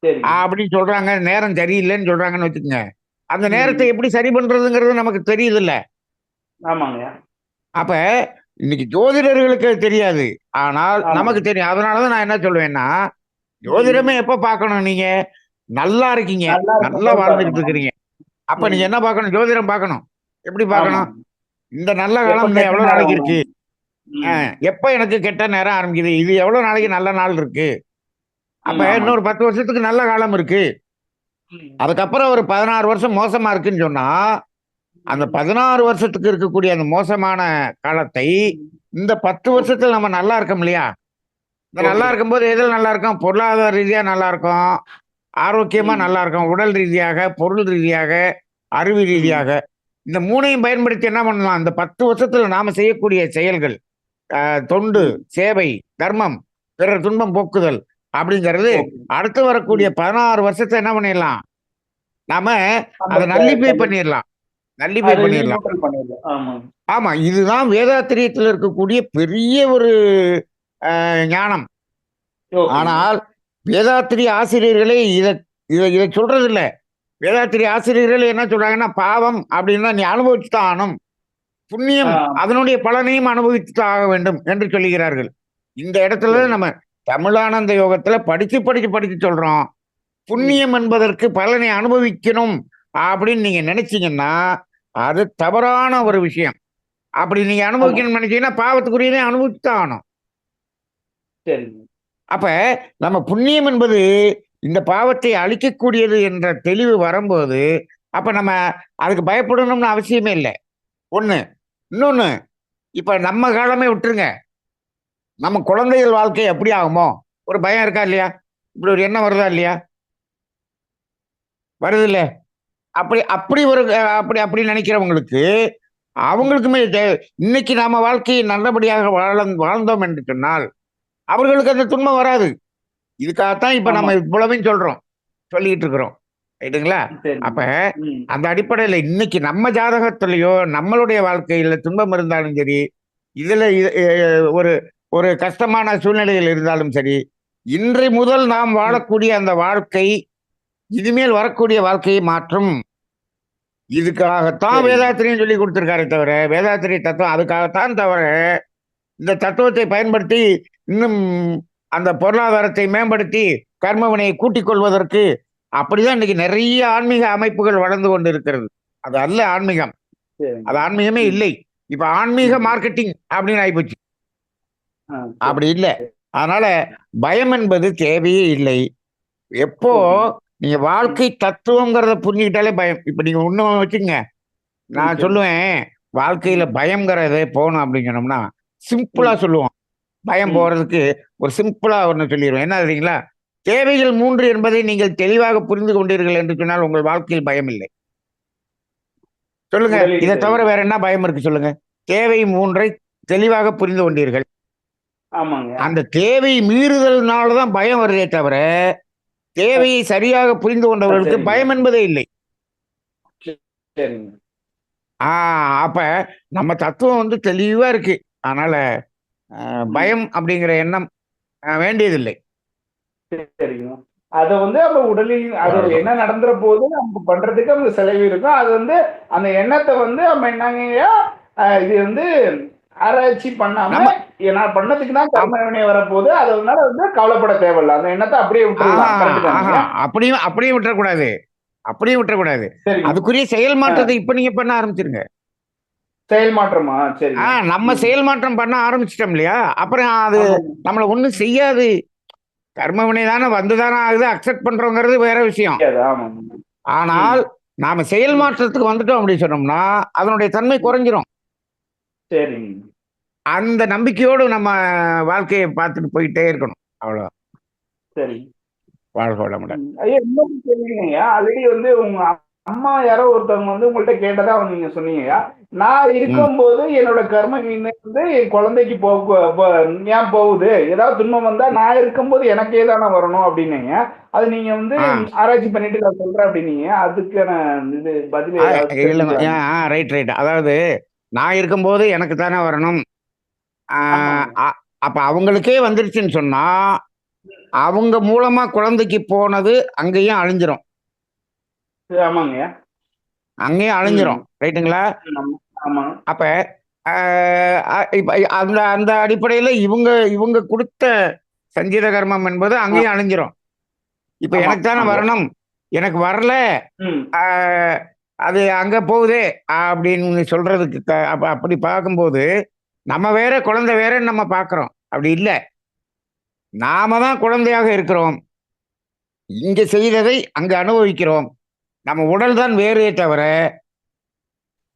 சரிங்க. அப்படின்னு சொல்றாங்க. நேரம் சரியில்லன்னு சொல்றாங்கன்னு வச்சுக்கங்க. அந்த நேரத்த ம். எப்படி சரி பண்றதுங்கிறது நமக்கு தெரியுதுல்ல. ஆமாங்க. அப்ப இன்னைக்கு ஜோதிடர்களுக்கு அது தெரியாது. ஆனால் ஆமாங்க. நமக்கு தெரியும். அதனால தான் நான் என்ன சொல்லுவேன்னா, ம். ஜோதிடமே எப்ப பார்க்கணும் நீங்க? நல்லா இருக்கீங்க. நல்லா நல்லா இருக்கும்போது வாழ்ந்துகிட்டு பார்க்கணும். இருக்கிறீங்க. அப்ப நீங்க ம். என்ன பார்க்கணும்? ஜோதிடம் பார்க்கணும். எப்படி பார்க்கணும்? ஆமாங்க. இந்த நல்ல எப்ப காலம் இன்னும் கெட்ட எவ்வளோ நாளைக்கு நேரம் இருக்கு? வரும். அ ம். எப்ப எனக்கு கெட்ட நேரம் ஆரம்பிக்குது? இது எவ்வளோ நாளைக்கு நல்ல நாள் இருக்கு? அப்ப ம். ஆமாங்க. இன்னொரு 10 வருஷத்துக்கு நல்ல காலம் இருக்கு. ம். அதுக்கப்புறம் ஒரு 16 வருஷம் மோசமா இருக்குன்னு சொன்னா, அந்த ம். 16 வருஷத்துக்கு இருக்கக்கூடிய அந்த மோசமான காலத்தை, ம். இந்த 10 ஓகே. வருஷத்துல நம்ம நல்லா இருக்கோம் இல்லையா? இந்த நல்லா ஓகே. இருக்கும்போது எதுல நல்லா இருக்கோம்? பொருளாதார ரீதியா நல்லா இருக்கோம். ஆரோக்கியமா ம். நல்லா இருக்கோம். உடல் ரீதியாக, பொருள் ரீதியாக, அறிவு ம். ரீதியாக. இந்த 3யும் பயன்படுத்தி என்ன பண்ணலாம்? இந்த 10 வருஷத்துல நாம செய்யக்கூடிய செயல்கள், தொண்டு, ம். சேவை, தர்மம், பிறர் துன்பம் போக்குதல் அப்படிங்கிறது, ஓகே. அடுத்து வரக்கூடிய ம். 16 வருஷத்த என்ன பண்ணிடலாம்? நாம அந்த அத நல்லிஃபை கல்லு பண்ணிறலாம். நல்லிஃபை அத பண்ணிறலாம். நியூட்ரல் பண்ணிடலாம். ஆமாங்க. ஆமா. இதுதான் வேதாத்திரியத்துல இருக்கக்கூடிய பெரிய ஒரு ஞானம். ஓகேங்க. ஆனால், வேதாத்திரிய ஆசிரியர்களே இத இத இத சொல்றதில்ல. வேதாத்திரிய ஆசிரியர்கள் என்ன சொல்றாங்கன்னா, பாவம் அப்படின்னா நீ அனுபவிச்சு தான் ஆகணும். ஆ. புண்ணியம் அதனுடைய பலனையும் அனுபவித்து தான் ஆக வேண்டும் என்று சொல்லுகிறார்கள். இந்த இடத்துல சரி. தான் நம்ம தமிழானந்த யோகத்துல படிச்சு, படிச்சு, படிச்சு சொல்றோம். ம். புண்ணியம் என்பதற்கு பலனை அனுபவிக்கணும் அப்படின்னு நீங்க நினைச்சீங்கன்னா, அது தவறான ஒரு விஷயம். அப்படி நீங்க ஆமா. அனுபவிக்கணும்னு நினைச்சீங்கன்னா, பாவத்துக்குரியதை அனுபவிச்சு தான் ஆகணும். சரிங்க. அப்ப நம்ம புண்ணியம் என்பது இந்த பாவத்தை அழிக்கக்கூடியது என்ற தெளிவு வரும்போது, அப்ப நம்ம அதுக்கு பயப்படணும்னு அவசியமே இல்ல. ஒண்ணு. இன்னொன்னு, இப்ப நம்ம காலமே விட்டுருங்க. நம்ம குழந்தைகள் வாழ்க்கை எப்படி ஆகுமோ? ஒரு பயம் இருக்கா இல்லையா? இப்படி ஒரு எண்ணம் வருதா இல்லையா? வருதுல்ல. அப்படி அப்படி ஒரு அப்படி அப்படி நினைக்கிறவங்களுக்கு, ம். அவங்களுக்குமே இன்னைக்கு நாம வாழ்க்கையை நல்லபடியாக வாழ்ந்தோம் என்று சொன்னால், அவர்களுக்கு அந்த துன்பம் வராது. இதுக்காகத்தான் இப்ப ஆமா. நம்ம இவ்வளவையும் சொல்றோம். சொல்லிட்டு இருக்கிறோம். ரைட்டுங்களா? சரிங்க. அப்ப ம். அந்த அடிப்படையில இன்னைக்கு நம்ம ஜாதகத்திலயோ, நம்மளுடைய வாழ்க்கையில துன்பம் இருந்தாலும் சரி, இதுல இது ஒரு ஒரு கஷ்டமான சூழ்நிலைகள் இருந்தாலும் சரி, இன்றை முதல் நாம் ம். வாழக்கூடிய அந்த வாழ்க்கை, இனிமேல் வரக்கூடிய வாழ்க்கையை மாற்றும். இதுக்காகத்தான் சரிங்க. வேதாத்திரியம் சொல்லிக் குடுத்திருக்காரே தவிர, வேதாத்திரிய தத்துவம் அதுக்காகத்தான் தவிர, இந்த தத்துவத்தை பயன்படுத்தி இன்னும் அந்த பொருளாதாரத்தை மேம்படுத்தி, கர்மவினையை கூட்டிக் கொள்வதற்கு அப்படிதான் இன்னைக்கு நெறைய ஆன்மீக அமைப்புகள் வளர்ந்து கொண்டிருக்கிறது. அது அல்ல ஆன்மீகம். சரிங்க. அது ஆன்மீகமே ம். இல்லை. இப்ப ஆன்மீக ம். மார்க்கெட்டிங் அப்படின்னு ஆயிப்போச்சு. சரி. அப்படி இல்ல. அதனால பயம் என்பது தேவையே இல்லை. எப்போ ஓகேங்க. நீங்க ம். வாழ்க்கை தத்துவம்ங்கிறத புரிஞ்சுக்கிட்டாலே பயம். இப்ப நீங்க இன்னும் வச்சுக்கங்க. ம். நான் சரிங்க. சொல்லுவேன், வாழ்க்கையில ம். பயம்ங்கிறது போணும் அப்படின்னு சொன்னோம்னா, சிம்பிளா ம். சொல்லுவோம். பயம் ம். போறதுக்கு ஒரு சிம்பிளா ஒண்ணு சொல்லிருவேன். என்ன தெரியுங்களா? தேவைகள் 3 என்பதை நீங்கள் தெளிவாக புரிந்து கொண்டீர்கள் என்று சொன்னால் உங்கள் வாழ்க்கையில் பயம் இல்லை. சொல்லுங்க. முதலீடு இத தவிர செய்யணும். வேற என்ன பயம் இருக்கு சொல்லுங்க? தேவை 3ஐ தெளிவாக புரிந்து கொண்டீர்கள். ஆமாங்க. அந்த தேவை மீறுதல்னால தான் பயம் வருதே தவிர, தேவையை சரியாக புரிந்து கொண்டவர்களுக்கு சரிங்க. பயம் என்பதே இல்லை. சரிங்க. ஆ அப்ப நம்ம தத்துவம் வந்து தெளிவா இருக்கு. அதனால பயம் அப்படிங்கிற எண்ணம் வேண்டியதில்லை. சரிங்க. அத வந்து அப்ப உடலில் அது வாழ்க என்ன நடந்துற போது நம்ம பண்றதுக்கு அந்த செலவு இருக்கும். அது வந்து அந்த எண்ணத்த வந்து நம்ம என்னங்கய்யா, இது வந்து ஆராய்ச்சி பண்ணாம, நம்ம நான் பண்ணதுக்கு தான் ஆம். கர்ம வினை வரப்போகுது. அதனால வந்து கவலைப்பட தேவையில்ல. அந்த எண்ணத்த அப்படியே ஆஹா, விட்டுறலாம். கரெக்ட் ஆஹா. தானேங்கய்யா? அப்படியும் அப்படியும் விட்டுறக்கூடாது. அப்படியும் விட்டுறக்கூடாது. சரிங்க. அதுக்குரிய செயல் ஆ. மாற்றத்தை இப்ப நீங்க பண்ண ஆரம்பிச்சிருங்க. செயல் மாற்றமா? சரிங்க. நம்ம ம். செயல் மாற்றம் பண்ண ஆரம்பிச்சிட்டோம் இல்லையா? அப்புறம் அது ஆமாங்க. நம்மள ஒண்ணும் செய்யாது. கர்ம வினை தானே வந்து தானே ஆகுது. அக்செப்ட் பண்றோங்கிறது வேற விஷயம். தெரியாது. ஆமாங்க. ம். ஆனால் நாம செயல் ம். மாற்றத்துக்கு வந்துட்டோம் அப்படின்னு சொன்னோம்னா, அதனுடைய தன்மை ம். குறைஞ்சிரும். சரிங்க. அந்த நம்பிக்கையோடு நம்ம வாழ்க்கைய பார்த்துட்டு போயிட்டே இருக்கணும். அவ்வளவுதான். சரி. வாழ்க வளமுடன். ஐயா இன்னொரு கேள்விங்கய்யா. ஆல்ரெடி வந்து உங்க அம்மா யாரோ ஒருத்தவங்க வந்து உங்கள்ட்ட கேட்டதா நீங்க சொன்னீங்கய்யா. நான் ம். இருக்கும்போது என்னோட கர்ம வினை வந்து என் குழந்தைக்கு ஏன் போகுது? ஏதாவது துன்பம் வந்தா நான் இருக்கும்போது எனக்கே தானே வரணும் அப்டின்னீங்க. அது நீங்க வந்து ஆ. ஆராய்ச்சி பண்ணிட்டு நான் சொல்றேன் அப்டின்னீங்க. அதுக்கான இது பதில் ஆ ஏதாவது இல்லங்க. தெரிஞ்சுக்கலாமா? Right, right. அதாவது நான் இருக்கும்போது எனக்கு தானே வரணும். ஆ ஆமாங்க. அ அப்ப அவங்களுக்கே வந்துருச்சுன்னு சொன்னா, அவங்க மூலமா குழந்தைக்கு போனது அங்கேயும் அழிஞ்சிரும். ஆமாங்கய்யா. அங்கேயும் ம். அழிஞ்சிரும். ரைட்டுங்களா? ஆமா. ஆமாங்க. அப்ப ஆ இப்ப அந்த அந்த அடிப்படையில இவங்க இவங்க குடுத்த சஞ்சீத கர்மம் என்பது ஆ. அங்கேயும் அழிஞ்சிரும். இப்ப எனக்கு தானே ஆமாங்க. வரணும். எனக்கு வரல. ம். ஆ அது அங்க போகுதே அப்படின்னு சொல்றதுக்கு அப்படி பார்க்கும்போது, நம்ம வேற, குழந்தை வேறன்னு நம்ம பார்க்கிறோம். அப்படி இல்ல. நாம தான் குழந்தையாக இருக்கிறோம். இங்க செய்ததை அங்க அனுபவிக்கிறோம். நம்ம உடல் தான் வேறே தவிர,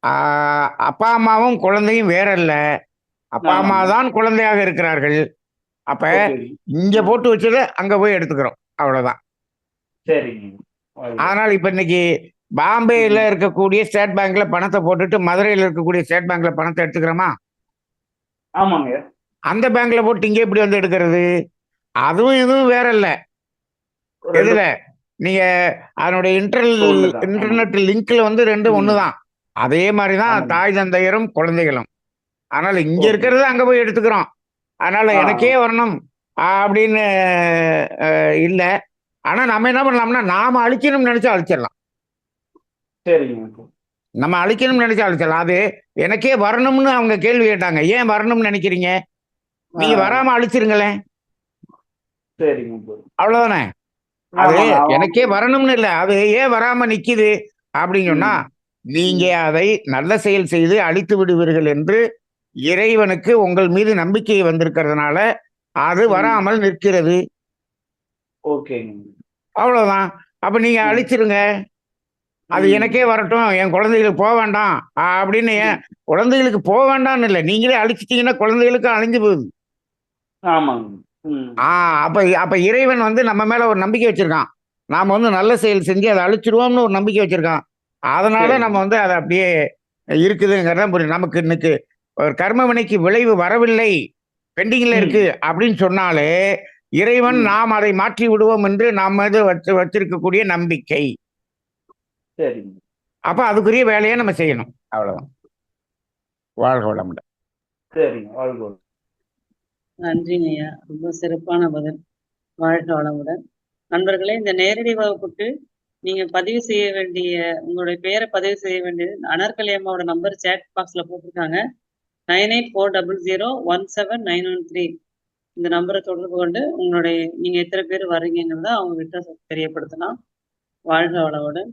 ஆ அப்பா, அம்மாவும் குழந்தையும் வேறல்ல. அப்பா, அம்மா ஆமாங்க. தான் குழந்தையாக இருக்கிறார்கள். அப்ப ஓகேங்க. இங்க ம். போட்டு வச்சத அங்க போய் எடுத்துக்கிறோம். அவ்வளவுதான். சரிங்க. ஓகே. ஆனால் இப்ப இன்னைக்கு பாம்பேல ம். இருக்கக்கூடிய ஸ்டேட் பேங்க்ல பணத்த போட்டுட்டு, மதுரையில இருக்கக்கூடிய ஸ்டேட் பேங்க்ல பணத்த எடுத்துக்கிறோமா? ஆமாங்க. அந்த பேங்க்ல போட்டு இங்க எப்படி வந்து எடுக்கிறது? அதுவும் இதுவும் வேற இல்ல. 2 எதுல? நீங்க அதனுடைய ஒண்ணுதான். ஆமாங்க. இன்டர்நெட் லிங்க்ல வந்து 2ம் ஒண்ணு ம். தான். அதே மாரி தான் ஆமாங்க. தாய் தந்தையரும், குழந்தைகளும். அதனால இங்க ஓகே. இருக்கிறத அங்க போய் எடுத்துக்கிறோம். அதனால ஆ. எனக்கே வரணும் அப்படின்னு இல்ல. ஆனா நம்ம என்ன பண்ணலாம்னா, நாம அழிக்கணும்னு நெனைச்சா அழிச்சிடலாம். சரிங்க. நம்ம அழிக்கணும்னு நெனைச்சா அழிச்சிடலாம். அது எனக்கே வரணும்னு அவங்க கேள்வி கேட்டாங்க. ஏன் வரணும்னு நெனைக்கிறீங்க? ஆ. நீங்க வராம அழிச்சிருங்களேன். சரிங்க ப்ரோ. அவ்வளவுதானே. அது ஆமாங்க. எனக்கே வரணும்னு இல்ல. அது ஏன் வராம நிக்குது அப்படின்னு சொன்னா, ம். நீங்க ம். அதை நல்ல செயல் செய்து அழித்து விடுவீர்கள் என்று இறைவனுக்கு உங்கள் மீது நம்பிக்கை வந்திருக்கிறதுனால, அது ம். வராமல் நிற்கிறது. ஓகேங்க. அவ்வளவுதான். அப்ப நீங்க ம். அழிச்சிருங்க. அது எனக்கே ம். வரட்டும். என் குழந்தைகளுக்கு வேண்டாம். அப்படின்னு ஏன் ம். குழந்தைகளுக்கு வேண்டாம்னு இல்ல. நீங்களே அழிச்சிட்டீங்கன்னா குழந்தைகளுக்கும் அழிஞ்சு போகுது. ஆமாங்க. ம். ஆ அப்ப அப்ப இறைவன் வந்து நம்ம மேல ஒரு நம்பிக்கை வச்சிருக்கான். நாம வந்து நல்ல செயல் செஞ்சு அத அழிச்சிருவோம்னு ஒரு நம்பிக்கை வச்சிருக்கான். அதனால நம்ம சரிங்க. வந்து அத அப்படியே இருக்குதுங்கிறது புரியும். நமக்கு இன்னைக்கு ஒரு கர்ம வினைக்கு விளைவு வரவில்லை, பெண்டிங்ல இருக்கு ம். அப்படின்னு சொன்னாலே, இறைவன் ம். நாம் அதை மாற்றி விடுவோம் என்று நாம் மீது வச்சிருக்கக்கூடிய நம்பிக்கை. சரிங்க. அப்ப அதுக்குரிய வேலைய நம்ம செய்யணும். அவ்வளவுதான். வாழ்க வளமுடன். சரிங்க. வாழ்க. நன்றிங்க ஐயா. ரொம்ப சிறப்பான பதில். வாழ்க வளமுடன். நண்பர்களே, இந்த நேரடி வகுப்புக்கு நீங்க பதிவு செய்ய வேண்டிய உங்களுடைய பெயரை பதிவு செய்ய வேண்டியது அனார்கலி அம்மாவோட நம்பர் சேட் பாக்ஸ்ல போட்டிருக்காங்க. 9840017913 இந்த நம்பரை தொடர்பு கொண்டு உங்களுடைய நீங்க எத்தனை பேர் வர்றீங்கிறத அவங்க கிட்ட தெரியப்படுத்தலாம். வாழ்க வளமுடன்.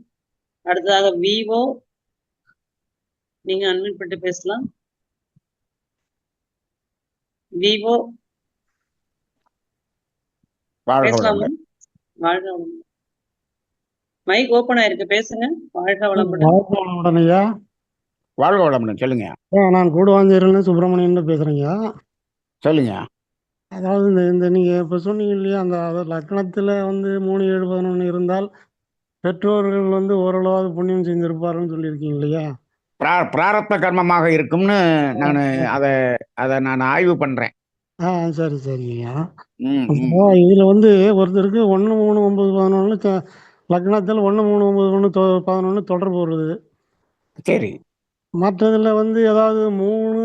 அடுத்ததாக விவோ, நீங்க அன்மியூட் பண்ணிட்டு பேசலாம். விவோ வாழ்க பேசலாமா? வளமுடன். வாழ்க வளமுடன். மைக் ஓப்பன் ஆயிருக்கு, பேசுங்க. வாழ்க வளமுடன். வணக்கம் வளமுடன் ஐயா. வாழ்க வளமுடன். சொல்லுங்க. நான் கூடுவாஞ்சேரியிலேருந்து சுப்பிரமணியன் பேசுகிறேங்க. சொல்லுங்க. அதாவது இந்த இந்த நீங்கள் இப்போ சொன்னீங்க இல்லையா, அந்த லக்னத்தில் வந்து 3, 7, 11 இருந்தால் பெற்றோர்கள் வந்து ஓரளவாவது புண்ணியம் செஞ்சுருப்பாருன்னு சொல்லியிருக்கீங்க இல்லையா. பிராரப்த கர்மமாக இருக்கும்னு நான் அதை அதை நான் ஆய்வு பண்றேன். ஆ சரி சரிங்கய்யா. ம், ம், இப்போ ம். இதுல வந்து ஒருத்தருக்கு 1, 3, 9, 11 லக்னத்தில் 1, 3, 9, 1, 11 தொடர்பு வருது. சரி. மற்றதுல வந்து ஏதாவது 3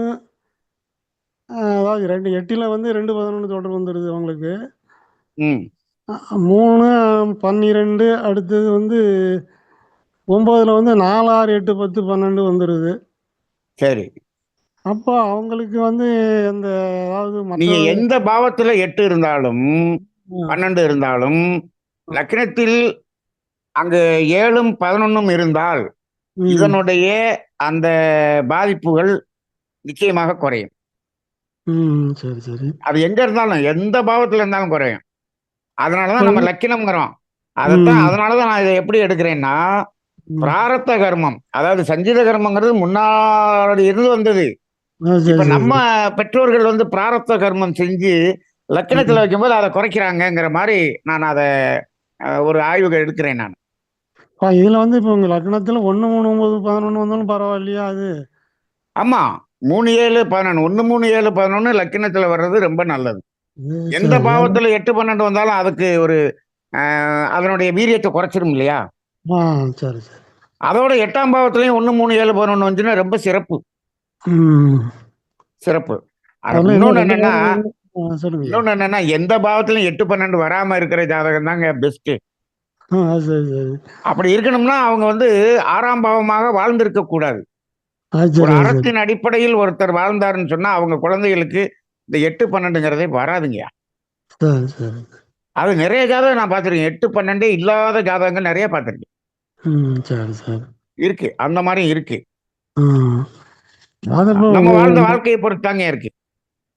அதாவது 2 8ல் வந்து 2, 11 தொடர்பு வந்துடுது அவங்களுக்கு. ம். 3, 12 அடுத்தது வந்து 9ல் வந்து 4, 6, 8, 10, 12 வந்துடுது. சரி. அப்போ அவங்களுக்கு வந்து அந்த அதாவது மற்ற நீங்க எந்த பாவத்துல 8 இருந்தாலும் ஆ, 12 இருந்தாலும் லக்னத்தில் அங்கு 7ம் 11ம் இருந்தால் ம், இதனுடைய அந்த பாதிப்புகள் நிச்சயமாக குறையும். ம், சரி சரி. அது எங்க இருந்தாலும் எந்த பாவத்துல இருந்தாலும் குறையும். அதனாலதான் நம்ம இப்போ லக்கினம்ங்கிறோம். ம், அதனாலதான் நான் இதை எப்படி எடுக்கிறேன்னா, ம். பிராரப்த கர்மம் அதாவது சஞ்சித கர்மங்கிறது முன்னாடி இருந்து வந்தது. சரி இப்ப சரி நம்ம சரி. பெற்றோர்கள் வந்து பிராரப்த கர்மம் செஞ்சு லக்கினத்துல ம். வைக்கும்போது அதை குறைக்கிறாங்கங்கிற மாதிரி நான் அதை ஒரு ஆய்வுகள் எடுக்கிறேன் நான். இதுல வந்து இப்போ உங்க லக்னத்துல 1, 3, 9, 11 வந்தாலும் பரவாயில்லையா அது? ஆமா. 3, 7, 11 1, 3, 7, 11 லக்கினத்துல வர்றது ரொம்ப நல்லது. எந்த சரி. பாவத்துல 8, 12 வந்தாலும் அதுக்கு ஒரு அதனுடைய வீரியத்தை குறைச்சிரும் இல்லையா? ஆ சரி சரி. அதோட 8ஆம் பாவத்திலையும் 1, 3, 7, 11 வந்துச்சுன்னா ரொம்ப சிறப்பு. ம். சிறப்பு. அதுல இன்னும் இன்னொன்னு 2 என்னன்னா பாவம் சொல்லுங்கய்யா. இன்னொன்னு என்னன்னா எந்த பாவத்திலும் 8, 12 வராம இருக்கிற ஜாதகம் தாங்க பெஸ்ட். சரி சரி. அப்படி இருக்கணும்னா அவங்க வந்து 6ஆம் பாவமாக வாழ்ந்திருக்க கூடாது. ஒரு சரி சரி. அறத்தின் அடிப்படையில் ஒருத்தர் வாழ்ந்தாருன்னு சொன்னா அவங்க குழந்தைகளுக்கு இந்த 8, 12ங்கிறதே வராதுங்கய்யா. சரி சரி. அது நிறைய ஜாதகம் நான் பார்த்துருக்கேன். 8, 12 இல்லாத ஜாதகங்கள் நிறைய பார்த்துருக்கேன். ம். சரி சரி. இருக்கு. அந்த மாரியும் இருக்கு. ம். அது இப்போ நம்ம வாழ்ந்த வாழ்க்கையை பொறுத்தாங்க இருக்கு.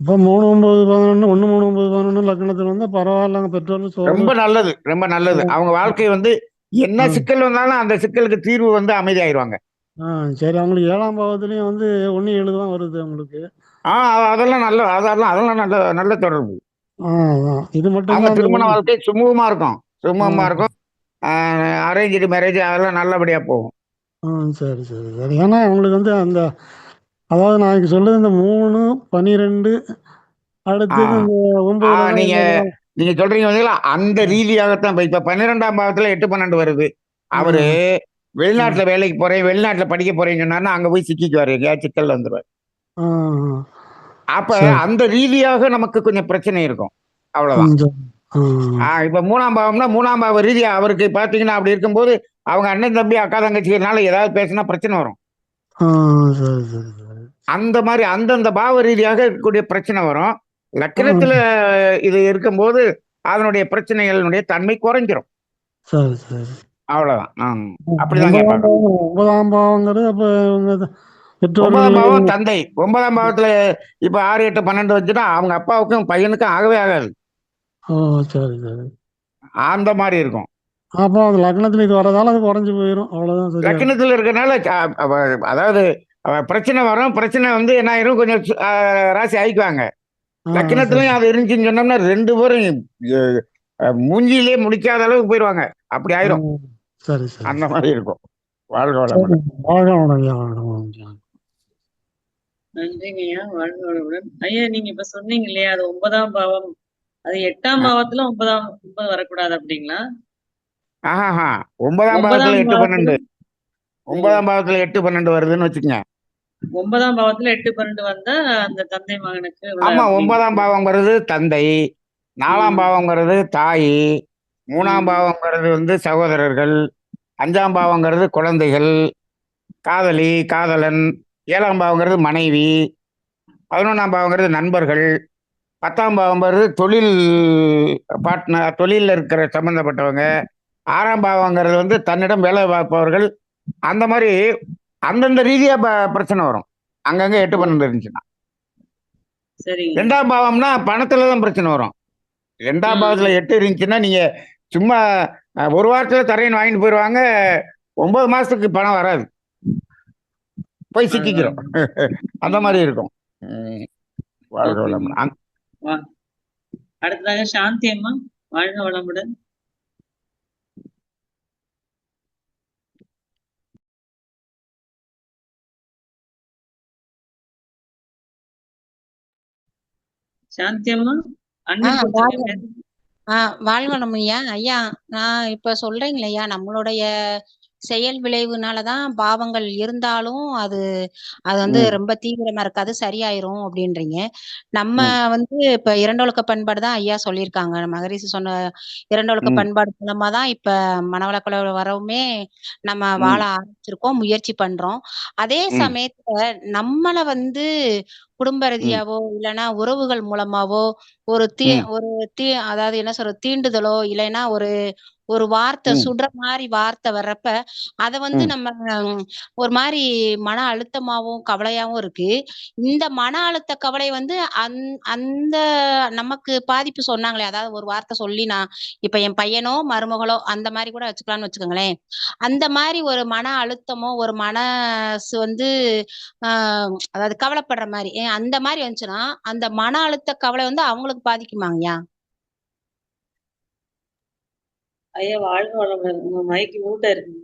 இப்போ 3, 9, 11 1, 3, 9, 11 லக்னத்துல வந்தா பரவாயில்லங்க பெற்றோர்கள் சோறு. ரொம்ப நல்லது, ரொம்ப நல்லது. அவங்க வாழ்க்கை வந்து என்ன ஆ, சிக்கல் வந்தாலும் அந்த சிக்கலுக்கு தீர்வு வந்து அமைதியாயிருவாங்க. ஆ சரி. அவங்களுக்கு 7ஆம் பாவத்துலயும் வந்து 1, 7 தான் வருது அவங்களுக்கு. ஆ அதெல்லாம் அதெல்லாம் அதெல்லாம் நல்ல நல்ல தொடர்பு. அதான். இது மட்டும் அவங்க தான் அந்த திருமண வாழ்க்கை சுமூகமா இருக்கும். சுமூகமா ஆ, இருக்கும். ஆ அரேஞ்சுடு மேரேஜ் அதெல்லாம் நல்லபடியா போகும். ஆ சரி சரி சரி. ஏன்னா அவங்களுக்கு வந்து அந்த அதாவது நான் சொல்றது இந்த 3, 12 ஆ அடுத்தது இந்த ஆ 9ல தான் நீங்க நீங்க சொல்றீங்க பார்த்தீங்களா, அந்த ரீதியாகத்தான் இப்ப 12ஆம் பாவத்துல 8, 12 வருது. ஆ, அவரு ஆ, வெளிநாட்டுல வேலைக்கு போறேன், வெளிநாட்டுல படிக்க போறேன்னு சொன்னாருன்னா, அங்க போய் சிக்கிக்குவாரு. எங்கேயாவது சிக்கல்ல வந்துருவாரு. ஆ, அப்ப சரி. அந்த ரீதியாக நமக்கு கொஞ்சம் பிரச்சனை இருக்கும். அவ்வளவுதான். கொஞ்சம் ஆ, இப்ப 3ஆம் பாவம்னா 3ஆம் பாவ ரீதியா அவருக்கு பார்த்தீங்கன்னா, அப்படி இருக்கும்போது அவங்க அண்ணன், தம்பி, அக்கா, தங்கச்சினால ஏதாவது பேசினா பிரச்சனை வரும். ஆ சரி சரி சரி. அந்த மாரி அந்தந்த பாவ ரீதியாக இருக்கக்கூடிய பிரச்சனை வரும். ஆ, லக்கினத்துல இது இருக்கும்போது, அதனுடைய பிரச்சனைகளினுடைய தன்மை குறைஞ்சிரும். சரி சரி. அவ்வளவுதான். அப்படிதாங்க 9ஆம் பார்க்கணும். பாவம் 9ஆம் பாவங்கிறது அப்ப இவங்க 9ஆம் பெற்றோர்கள் பாவம் தந்தை. 9ஆம் பாவத்துல இப்ப 6, 8, 12 வந்துச்சுன்னா, அவங்க அப்பாவுக்கும் பையனுக்கும் ஆகவே ஆகாது. ஓ சரி சரி. அந்த மாரி இருக்கும். அப்போ அந்த லக்னத்துல இது வர்றதால அது குறைஞ்சு போயிரும். அவ்வளோதான் சரியா இருக்கும். லக்கினத்துல இருக்கறனால அதாவது பிரச்சனை வரும். பிரச்சனை வந்து என்ன ஆயிரும் கொஞ்சம் ராசி ஆயிக்குவாங்க. ஆ சரி. லக்கினத்திலயும் அது இருந்துச்சுன்னு சொன்னோம்னா 2 பேரும் எ மூஞ்சியிலேயே முழிக்காத அளவுக்கு போயிருவாங்க. அப்படி ஆ ஆயிரும். சரி சரி அந்த சரி. மாரி இருக்கும். வாழ்க சரி. வளமுடன். வாழ்க வளமுடன் ஐயா. வாழ்க வளமுடன். நன்றிங்க ஐயா. வாழ்க வளமுடன். ஐயா நீங்க இப்ப சொன்னீங்க இல்லையா? அது 9ஆம் பாவம். அது 8ஆம் பாவத்துல 9 வரக்கூடாது அப்படிங்களா? ஆஹாஹா. 9ஆம் பாவத்துல 9ஆம் 8, பாவத்துல 12 ஓ! 9ஆம் பாவத்துல 8, 12 வருதுன்னு வச்சுக்கங்க. 9ஆம் பாவத்துல 8, 12 வந்தா அந்த தந்தை மகனுக்கு உள்ள ஆமா அப்படின்னு. 9ஆம் பாவம்ங்கிறது தந்தை, 4ஆம் ம். பாவம்ங்கிறது தாயி, 3ஆம் ம். பாவம்ங்கிறது வந்து சகோதரர்கள், 5ஆம் பாவம்ங்கிறது குழந்தைகள், காதலி, காதலன், 7ஆம் பாவம்ங்கிறது மனைவி, 11ஆம் பாவம்ங்கிறது நண்பர்கள், 10ஆம் பாவம்ங்கிறது தொழில் பார்ட்னர் தொழில்ல இருக்கிற சம்பந்தப்பட்டவங்க, 6ஆம் பாவம்ங்கிறது வந்து தன்னிடம் வேலை பார்ப்பவர்கள். அந்த மாரி அந்தந்த ரீதியா பிரச்சனை வரும். அங்கங்க 8, ஓ! 12 இருந்துச்சுன்னா. சரிங்க. 2ஆம் பாவம்னா பணத்துல தான் பிரச்சனை வரும். 2ஆம் ம். பாவத்துல ம். 8 இருந்துச்சுன்னா, நீங்க சும்மா ஒரு வாரத்துல தரேன்னு வாங்கிட்டு போயிருவாங்க. 9 மாசத்துக்கு பணம் வராது. போய் அதுதான். சிக்கிக்கிறோம். அந்த ம். மாரி இருக்கும். ம். வாழ்க ஓகேங்க. வளமுடன். வா அடுத்ததாக சாந்தி அம்மா. வாழ்க வளமுடன். சாந்தி அம்மா ஆ அன்மியூட் வாழ்க கொடுத்துருக்கேன். வாழ்வனம் ஐயா. ஐயா, நான் இப்ப சொல்றேங்களே ஐயா, நம்மளுடைய செயல் விளைவுனாலதான் பாவங்கள் இருந்தாலும் அது அது வந்து ம், ரொம்ப தீவிரமா இருக்காது, சரியாயிரும் அப்படின்றீங்க. நம்ம ம், வந்து இப்ப இரண்டொழுக்க பண்பாடு தான் ஐயா சொல்லியிருக்காங்க. மகரிஷி சொன்ன இரண்டொழுக்க ம், பண்பாடு மூலமா தான் இப்ப மனவளக்கலை வரவுமே நம்ம வாழ ம், ஆரம்பிச்சிருக்கோம், முயற்சி பண்றோம். அதே ம், சமயத்துல நம்மள வந்து குடும்ப ம், ரீதியாவோ இல்லைன்னா உறவுகள் மூலமாவோ ஒரு ம், ஒரு அதாவது என்ன சொல்றது, தீண்டுதலோ இல்லைன்னா ஒரு ஒரு வார்த்தை ம், சுடுற மாதிரி வார்த்தை வர்றப்ப அத வந்து ம், நம்ம ஒரு மாதிரி மன அழுத்தமாவும் கவலையாவும் இருக்கு. இந்த மன அழுத்த கவலை வந்து அந்த நமக்கு பாதிப்பு சொன்னாங்களே, அதாவது ஒரு வார்த்தை சொல்லி நான் இப்ப என் பையனோ மருமகளோ அந்த மாதிரி கூட வச்சுக்கலாம்னு வச்சுக்கோங்களேன். அந்த மாதிரி ஒரு மன அழுத்தமோ ஒரு மனசு வந்து அதாவது கவலைப்படுற மாரி அந்த மாரி வந்துச்சுன்னா அந்த மன அழுத்த கவலை வந்து அவங்களுக்கு பாதிக்குமாங்கய்யா? ஐயா வாழ்க வளமுடன். உங்க மைக் மூட்டா இருக்கு.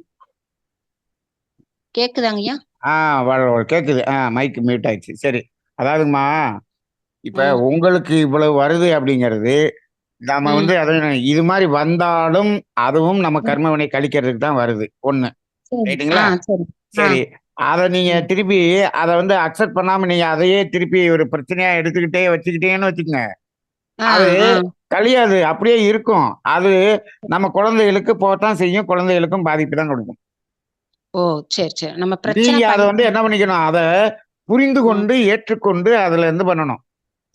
கேக்குதாங்கய்யா? ஆ கேக்குது. மைக் மியூட் ஆயிடுச்சு. சரி. அதாவதுமா, இப்ப ம், உங்களுக்கு இவ்வளவு வருது அப்படிங்கிறது, நம்ம ம், வந்து இது மாதிரி வந்தாலும் அதுவும் நம்ம ம். கர்மவினை கழிக்கிறதுக்கு தான் வருது. ஒண்ணு. சரி. ரைட்டுங்களா? சரி. ஆ, சரி. அத நீங்க ம். திருப்பி அத வந்து அக்செப்ட் பண்ணாம நீங்க அதையே திருப்பி ஒரு பிரச்சனையா எடுத்துக்கிட்டே வச்சுக்கிட்டீங்கன்னு வச்சுக்கங்க. ஆ, அது ஆ. கழியாது. அப்படியே இருக்கும். அது நம்ம குழந்தைகளுக்கு போகத்தான் செய்யும். குழந்தைகளுக்கும் பாதிப்பு தான் கொடுக்கும். ஓ! சரி, சரி. நம்ம பிரச்சனை நீங்க அத வந்து பண்ணிட்டோம். என்ன பண்ணிக்கணும்? அத புரிந்து ம். கொண்டு, ஏற்றுக்கொண்டு அதுல இருந்து பண்ணணும்.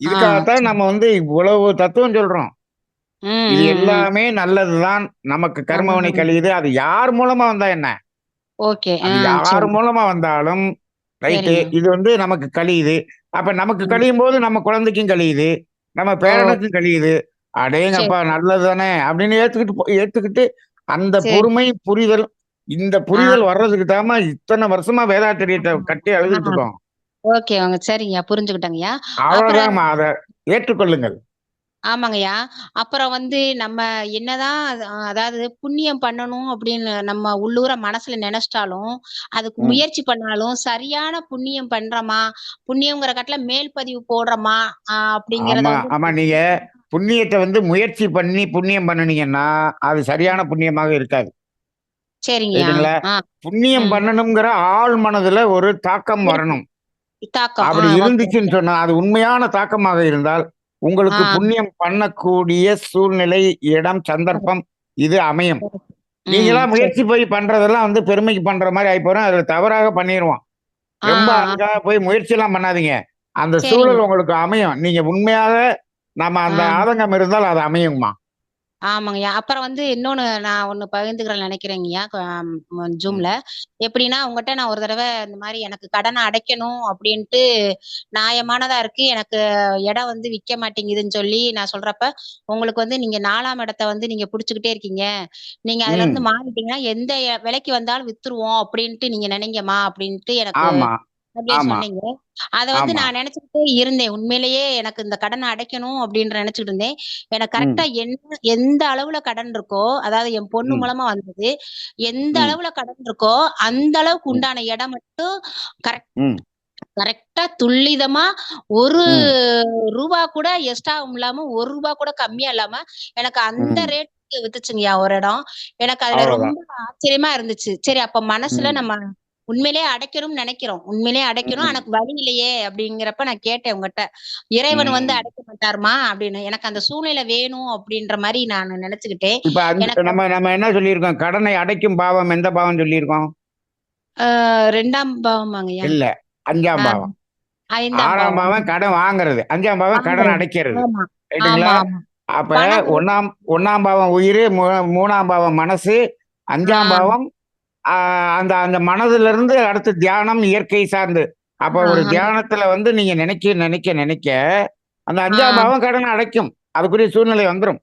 ஆ, இதுக்காகத்தான் சரி. நம்ம வந்து இவ்வளவு தத்துவம் சொல்றோம். ம், இது ம், ம். எல்லாமே நல்லதுதான். நமக்கு கர்மவினை ம். கழியுது. அது யார் மூலமா வந்தா என்ன? ஓகே. அது யார் சரி. மூலமா வந்தாலும் ரைட்டு. சரிங்க. இது வந்து நமக்கு கழியுது. அப்ப நமக்கு ம். கழியும்போது நம்ம குழந்தைக்கும் கழியுது. நம்ம ஓ! பேரனுக்கும் கழியுது. சரி, அடேங்கப்பா! நல்லது தானே! அப்படின்னு ஏத்துக்கிட்டு அந்த சரி. பொறுமை, புரிதல் இந்த ஆ, புரிதல் வர்றதுக்கு தாம்மா இத்தன வருஷமா வேதாத்திரியத்த கட்டி ஆ. அழுதுகிட்டு இருக்கோம். ஓகேங்க. சரிங்கய்யா. புரிஞ்சுக்கிட்டேங்கய்யா. அப்புறம் அவ்வளவுதாம்மா. அத ஏற்றுக்கொள்ளுங்கள். ஆமாங்கய்யா. அப்புறம் வந்து நம்ம என்னதான் அதாவது புண்ணியம் பண்ணணும் அப்படின்னு நம்ம உள்ளூர மனசுல நெனச்சிட்டாலும், அதுக்கு ம். முயற்சி பண்ணாலும், சரியான புண்ணியம் பண்றோமா? புண்ணியம்ங்கிற காட்டுல மேல் பதிவு போடுறோமா? அப்படிங்கிறத ஆமா, வந்து ஆமா. நீங்க புண்ணியத்த வந்து முயற்சி பண்ணி புண்ணியம் பண்ணுனீங்கன்னா, அது சரியான புண்ணியமாக இருக்காது. சரிங்கய்யா. ரைட்டுங்களா? ஆ. புண்ணியம் ம். பண்ணணுங்கிற ஆழ் மனதுல ஒரு தாக்கம் இருக்கு. வரணும். தாக்கம். அப்படி ஓகே, இருந்துச்சுன்னு ஓகே. சொன்னா, அது உண்மையான தாக்கமாக இருந்தால், உங்களுக்கு ஆ. புண்ணியம் பண்ணக்கூடிய சூழ்நிலை, இடம், சந்தர்ப்பம் இது அமையும். நீங்களா சரி. முயற்சி போய் பண்றதெல்லாம் வந்து பெருமைக்கு பண்ற மாரி ஆயிப்போயிரும். அதுல தவறாக பண்ணிருவோம். ஆ, ரொம்ப ஆ. அதுக்காக போய் முயற்சிலாம் பண்ணாதீங்க. அந்த சரிங்க. சூழல் உங்களுக்கு அமையும். நீங்க உண்மையாக நம்ம ஆ. அந்த ஆதங்கம் இருந்தால் அது அமையும்மா. ஆமாங்கய்யா. அப்புறம் வந்து இன்னொன்னு நான் ஒண்ணு பகிர்ந்துக்கிறேன்னு நெனைக்கிறேங்கய்யா. ம். ஜூம்ல. எப்படின்னா, உங்கட்ட நான் ஒரு தடவ இந்த மாரி எனக்கு கடன அடைக்கணும் அப்படின்ட்டு நியாயமானதா இருக்கு. எனக்கு இடம் வந்து விக்க மாட்டேங்குதுன்னு சொல்லி நான் சொல்றப்ப, உங்களுக்கு வந்து நீங்க 4ஆம் இடத்த வந்து நீங்க புடிச்சுக்கிட்டே இருக்கீங்க. நீங்க அதுலருந்து ம். மாறிட்டீங்கன்னா, எந்த விலைக்கு வந்தாலும் வித்துருவோம் அப்படின்ட்டு நீங்க நெனைங்கம்மா அப்படின்ட்டு எனக்கு ஆமா, அப்படியே ஆமா, சொன்னீங்க. அத வந்து ஆமா. நான் நெனச்சுக்கிட்டே இருந்தேன். உண்மையிலேயே எனக்கு இந்த கடன அடைக்கணும் அப்படின்னு நெனச்சுக்கிட்டு இருந்தேன். எனக்கு ம், கரெக்ட்டா எந்த அளவுல கடன் இருக்கோ, அதாவது என் பொண்ணு ம், மூலமா வந்தது. எந்த ம், அளவுல கடன் இருக்கோ, அந்த அளவுக்கு ம், உண்டான இடம் மட்டும் கரெக்ட் ம், கரெக்ட்டா துல்லிதமா ஒரு ம். ரூபா கூட எக்ஸ்ட்ராவும் இல்லாம, ரூ. 1 கூட கம்மியா இல்லாம, எனக்கு அந்த ம். ரேட்டுக்கு வித்துச்சுங்கய்யா ஒரு இடம். எனக்கு அதுல அவ்வளோதான். ரொம்ப ஆச்சரியமா இருந்துச்சு. சரி அப்ப மனசுல ம், நம்ம உண்மையிலேயே அடைக்கணும்னு நெனைக்கிறோம். உண்மையிலேயே அடைக்கணும். ம், எனக்கு வழி இல்லையே அப்படிங்கிறப்ப நான் கேட்டேன் உங்கட்ட. இறைவன் வந்து ம். அடைக்க மாட்டாருமா? அப்படின்னு. எனக்கு அந்த சூழ்நிலை வேணும் அப்படின்ற மாரி நானு நெனச்சுக்கிட்டேன். இப்ப எனக்கு நம்ம நம்ம என்ன சொல்லியிருக்கோம்? கடனை அடைக்கும் பாவம் எந்த பாவம் சொல்லியிருக்கோம்? 2ஆம் பாவமாங்கய்யா? இல்ல. 5ஆம் ஆ பாவம். 5ஆம் 6ஆம் பாவம். பாவம் கடன் வாங்குறது. 5ஆம் பாவம் கடன் வாங்குறது. அடைக்கிறது. ஆமா. ரைட்டுங்களா? ஆமா, ஆமா. அப்ப பணம் குடு 1ஆம் பாவம் உயிரு, 3ஆம் பாவம் மனசு, 5ஆம் ஆ, பாவம் ஆ அந்த அந்த மனதிலிருந்து அடுத்து தியானம், இயற்கை சார்ந்து. அப்ப ஆ, ஒரு ஆ, தியானத்துல வந்து நீங்க நினைக்க, அந்த ஆ. 5ஆம் பாவம் கடன அடைக்கும். அதுக்குரிய சூழ்நிலை வந்துரும்.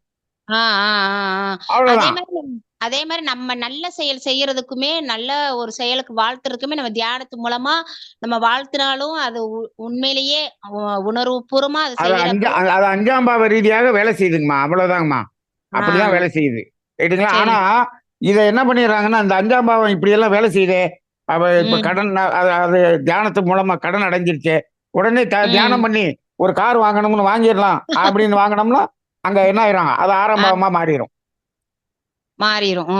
ஆ, ஆ, ஆ, ஆ. அதே அவ்வளவுதான். மாரி அதே மாரி நம்ம நல்ல செயல் செய்யறதுக்குமே, நல்ல ஒரு செயலுக்கு வாழ்த்துறதுக்குமே நம்ம தியானத்து மூலமா நம்ம வாழ்த்துனாலும், அது உண்மையிலேயே உணர்வுபூர்வமா அது அது செய்யறப்ப அது 5ஆம் பாவ ரீதியாக வேலை செய்யுதுங்கம்மா. அவ்வளவுதாங்கம்மா. ஆ அப்படிதான் வேலை செய்யுது. ரைட்டுங்களா? ஆனா, சரிங்க. இத என்ன பண்ணிடுறாங்கன்னா, இந்த 5ஆம் பாவம் இப்படியெல்லாம் வேலை செய்யுதே. அப்ப இப்ப ம், கடன் அது அது தியானத்து மூலமா கடன் அடைஞ்சிருச்சே. உடனே ம். தியானம் பண்ணி ஒரு கார் வாங்கணும்னு வாங்கிடலாம் அப்படின்னு வாங்கினோம்னா அங்க என்ன ஆயிரும், அது ஆரம்பமா மாறிடும். மாறிரும்.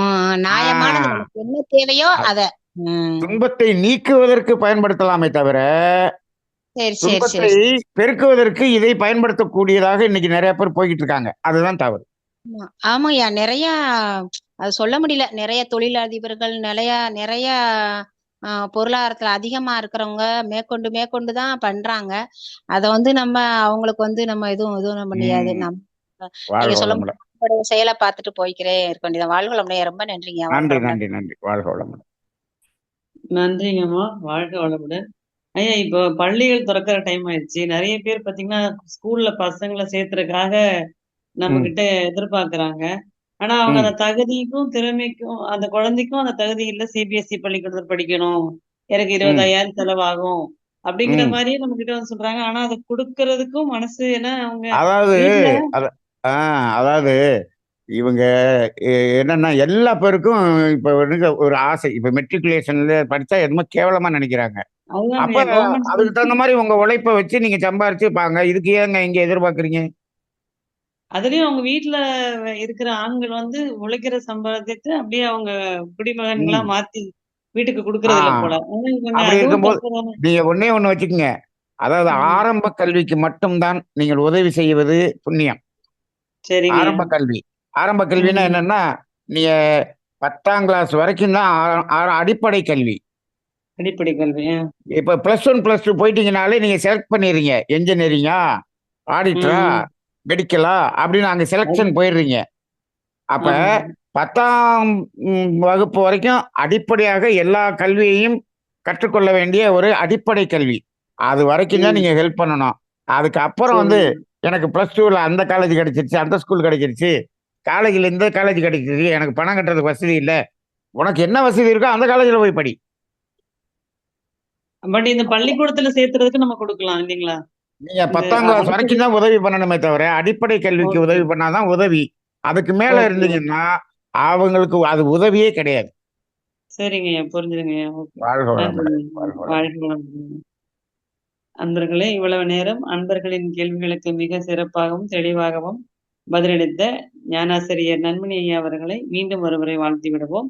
நியாயமானது ஆஹ் நமக்கு என்ன தேவையோ அத. ம். துன்பத்தை நீக்குவதற்கு பயன்படுத்தலாமே தவிர சரி, சரி, துன்பத்தை சரி, சரி. பெருக்குவதற்கு இதை பயன்படுத்தக்கூடியதாக இன்னைக்கு நிறைய பேர் போய்கிட்டு இருக்காங்க. அதுதான் தவறு. ஆமா. ஆமாய்யா. நெறையா அது சொல்ல முடியல. நெறைய தொழிலதிபர்கள், நெறைய நெறைய பொருளாதாரத்துல அதிகமா இருக்கிறவங்க மேற்கொண்டு மேற்கொண்டு தான் பண்றாங்க. அத வந்து நம்ம அவங்களுக்கு வந்து நம்ம எதுவும் பண்ண முடியாது. ம். நீங்க வாழ்க சொல்ல வளமுடன். உங்களுடைய செயல பார்த்துட்டு போய்க்கிறே இருக்க வேண்டியதான். வாழ்க வளமுடன். ரொம்ப நன்றிங்கய்யா. வாழ்க நன்றி, வளமுடன். நன்றி, நன்றி. வாழ்க வளமுடன். நன்றிங்கம்மா. வாழ்க வளமுடன். ஐயா, இப்போ பள்ளிகள் திறக்கிற டைம் ஆயிடுச்சு. நெறைய பேர் பார்த்தீங்கன்னா, ஸ்கூல்ல பசங்கள சேர்த்துறதுக்காக ம், நம்மகிட்ட எதிர்பார்க்குறாங்க. ஆனா, அவங்க ம், அந்த தகுதிக்கும், திறமைக்கும் அந்த குழந்தைக்கும் அந்த தகுதி இல்ல. சிபிஎஸ்இ பள்ளிக்கூடத்துல படிக்கணும். எனக்கு ம், 20,000 செலவாகும். அப்படிங்கிற ம். மாரியே நம்மகிட்ட வந்து சொல்றாங்க. ஆனா, அத குடுக்கறதுக்கும் மனசு ஏன்னா அவங்க அதாவது வீட்ல அத ஆ அதாவது இவங்க எ என்னன்னா எல்லா பேருக்கும் இப்ப வந்து ஒரு ஆசை. இப்ப மெட்ரிகுலேஷன்ல படிச்சா என்னமோ கேவலமா நெனைக்கிறாங்க. அப்ப அதுதாங்கய்யா கவர்மெண்ட் அதுக்கு ஸ்கூல் தகுந்த மாரி உங்க உழைப்ப வச்சு நீங்க சம்பாரிச்சுப்பாங்க. இதுக்கு ஏங்க இங்க எதிர்பார்க்குறீங்க? அதுலயும் அவங்க வீட்ல இருக்கிற ஆண்கள் வந்து உழைக்கிற சம்பாத்தியத்த அப்படியே அவங்க குடிமகன்களா ம். மாத்தி வீட்டுக்கு ஆ குடுக்கறது இல்ல போல. ஆனா இவங்க அப்படி அதுவும் இருக்கும்போது தப்பு தானே. நீங்க ஒண்ணே ஒண்ணு வச்சுக்கங்க. அதாவது ம். ஆரம்ப கல்விக்கு மட்டும் தான் நீங்கள் உதவி செய்வது புண்ணியம். சரிங்கய்யா. ஆரம்ப கல்வி. ஆரம்ப கல்வின்னா ம். என்னன்னா, நீங்க 10ஆம் கிளாஸ் வரைக்கும் தான் அடிப்படை கல்வி. அடிப்படை கல்வி. இப்ப +1, +2 போயிட்டீங்கனாலே நீங்க செலக்ட் பண்ணிடுறீங்க. என்ஜினியரிங்கா, ம், ஆடிட்டரா, ம். மெடிக்கலா அப்படின்னு அங்க அது செலக்ஷன் போயிடுறீங்க. அப்ப ஆமாங்க. 10ஆம் வகுப்பு வரைக்கும் அடிப்படையாக எல்லா கல்வியையும் கற்றுக்கொள்ள வேண்டிய ஒரு அடிப்படை கல்வி. அது வரைக்கும் தான் ம். நீங்க ஹெல்ப் பண்ணணும். அதுக்கு அப்புறம் வந்து சரிங்க. எனக்கு +2ல அந்த காலேஜ் கிடைச்சிருச்சு, அந்த ஸ்கூல் கிடைச்சிருச்சு. காலேஜ்ல இந்த காலேஜ் கிடைச்சிருச்சு. எனக்கு பணம் கட்டுறதுக்கு வசதி இல்ல. உனக்கு என்ன வசதி இருக்கோ அந்த காலேஜ்ல போய் படி. பட் இந்த பள்ளிக்கூடத்துல சேர்த்துறதுக்கு நம்ம குடுக்கலாம் இல்லீங்களா? நீங்க இந்த 10ஆம் கிளாஸ் அடுத்தது வரைக்கும் தான் உதவி பண்ணணுமே தவிர, அடிப்படை கல்விக்கு ஓகே. உதவி பண்ணா தான் உதவி. அதுக்கு மேல ஓகே, ஓகே. இருந்தீங்கன்னா, அவங்களுக்கு அது உதவியே கிடையாது. சரிங்கய்யா. புரிஞ்சுதுங்கய்யா. ஓகே. வாழ்க வளமுடன். நன்றிங்க. வாழ்க வளமுடன். வாழ்க வளமுடன். அன்பர்களே, இவ்வளவு நேரம் அன்பர்களின் கேள்விகளுக்கு மிக சிறப்பாகவும், தெளிவாகவும் பதிலளித்த ஞானாசிரியர் நன்மணி ஐயா அவர்களை மீண்டும் ஒருமுறை வாழ்த்தி விடுவோம்.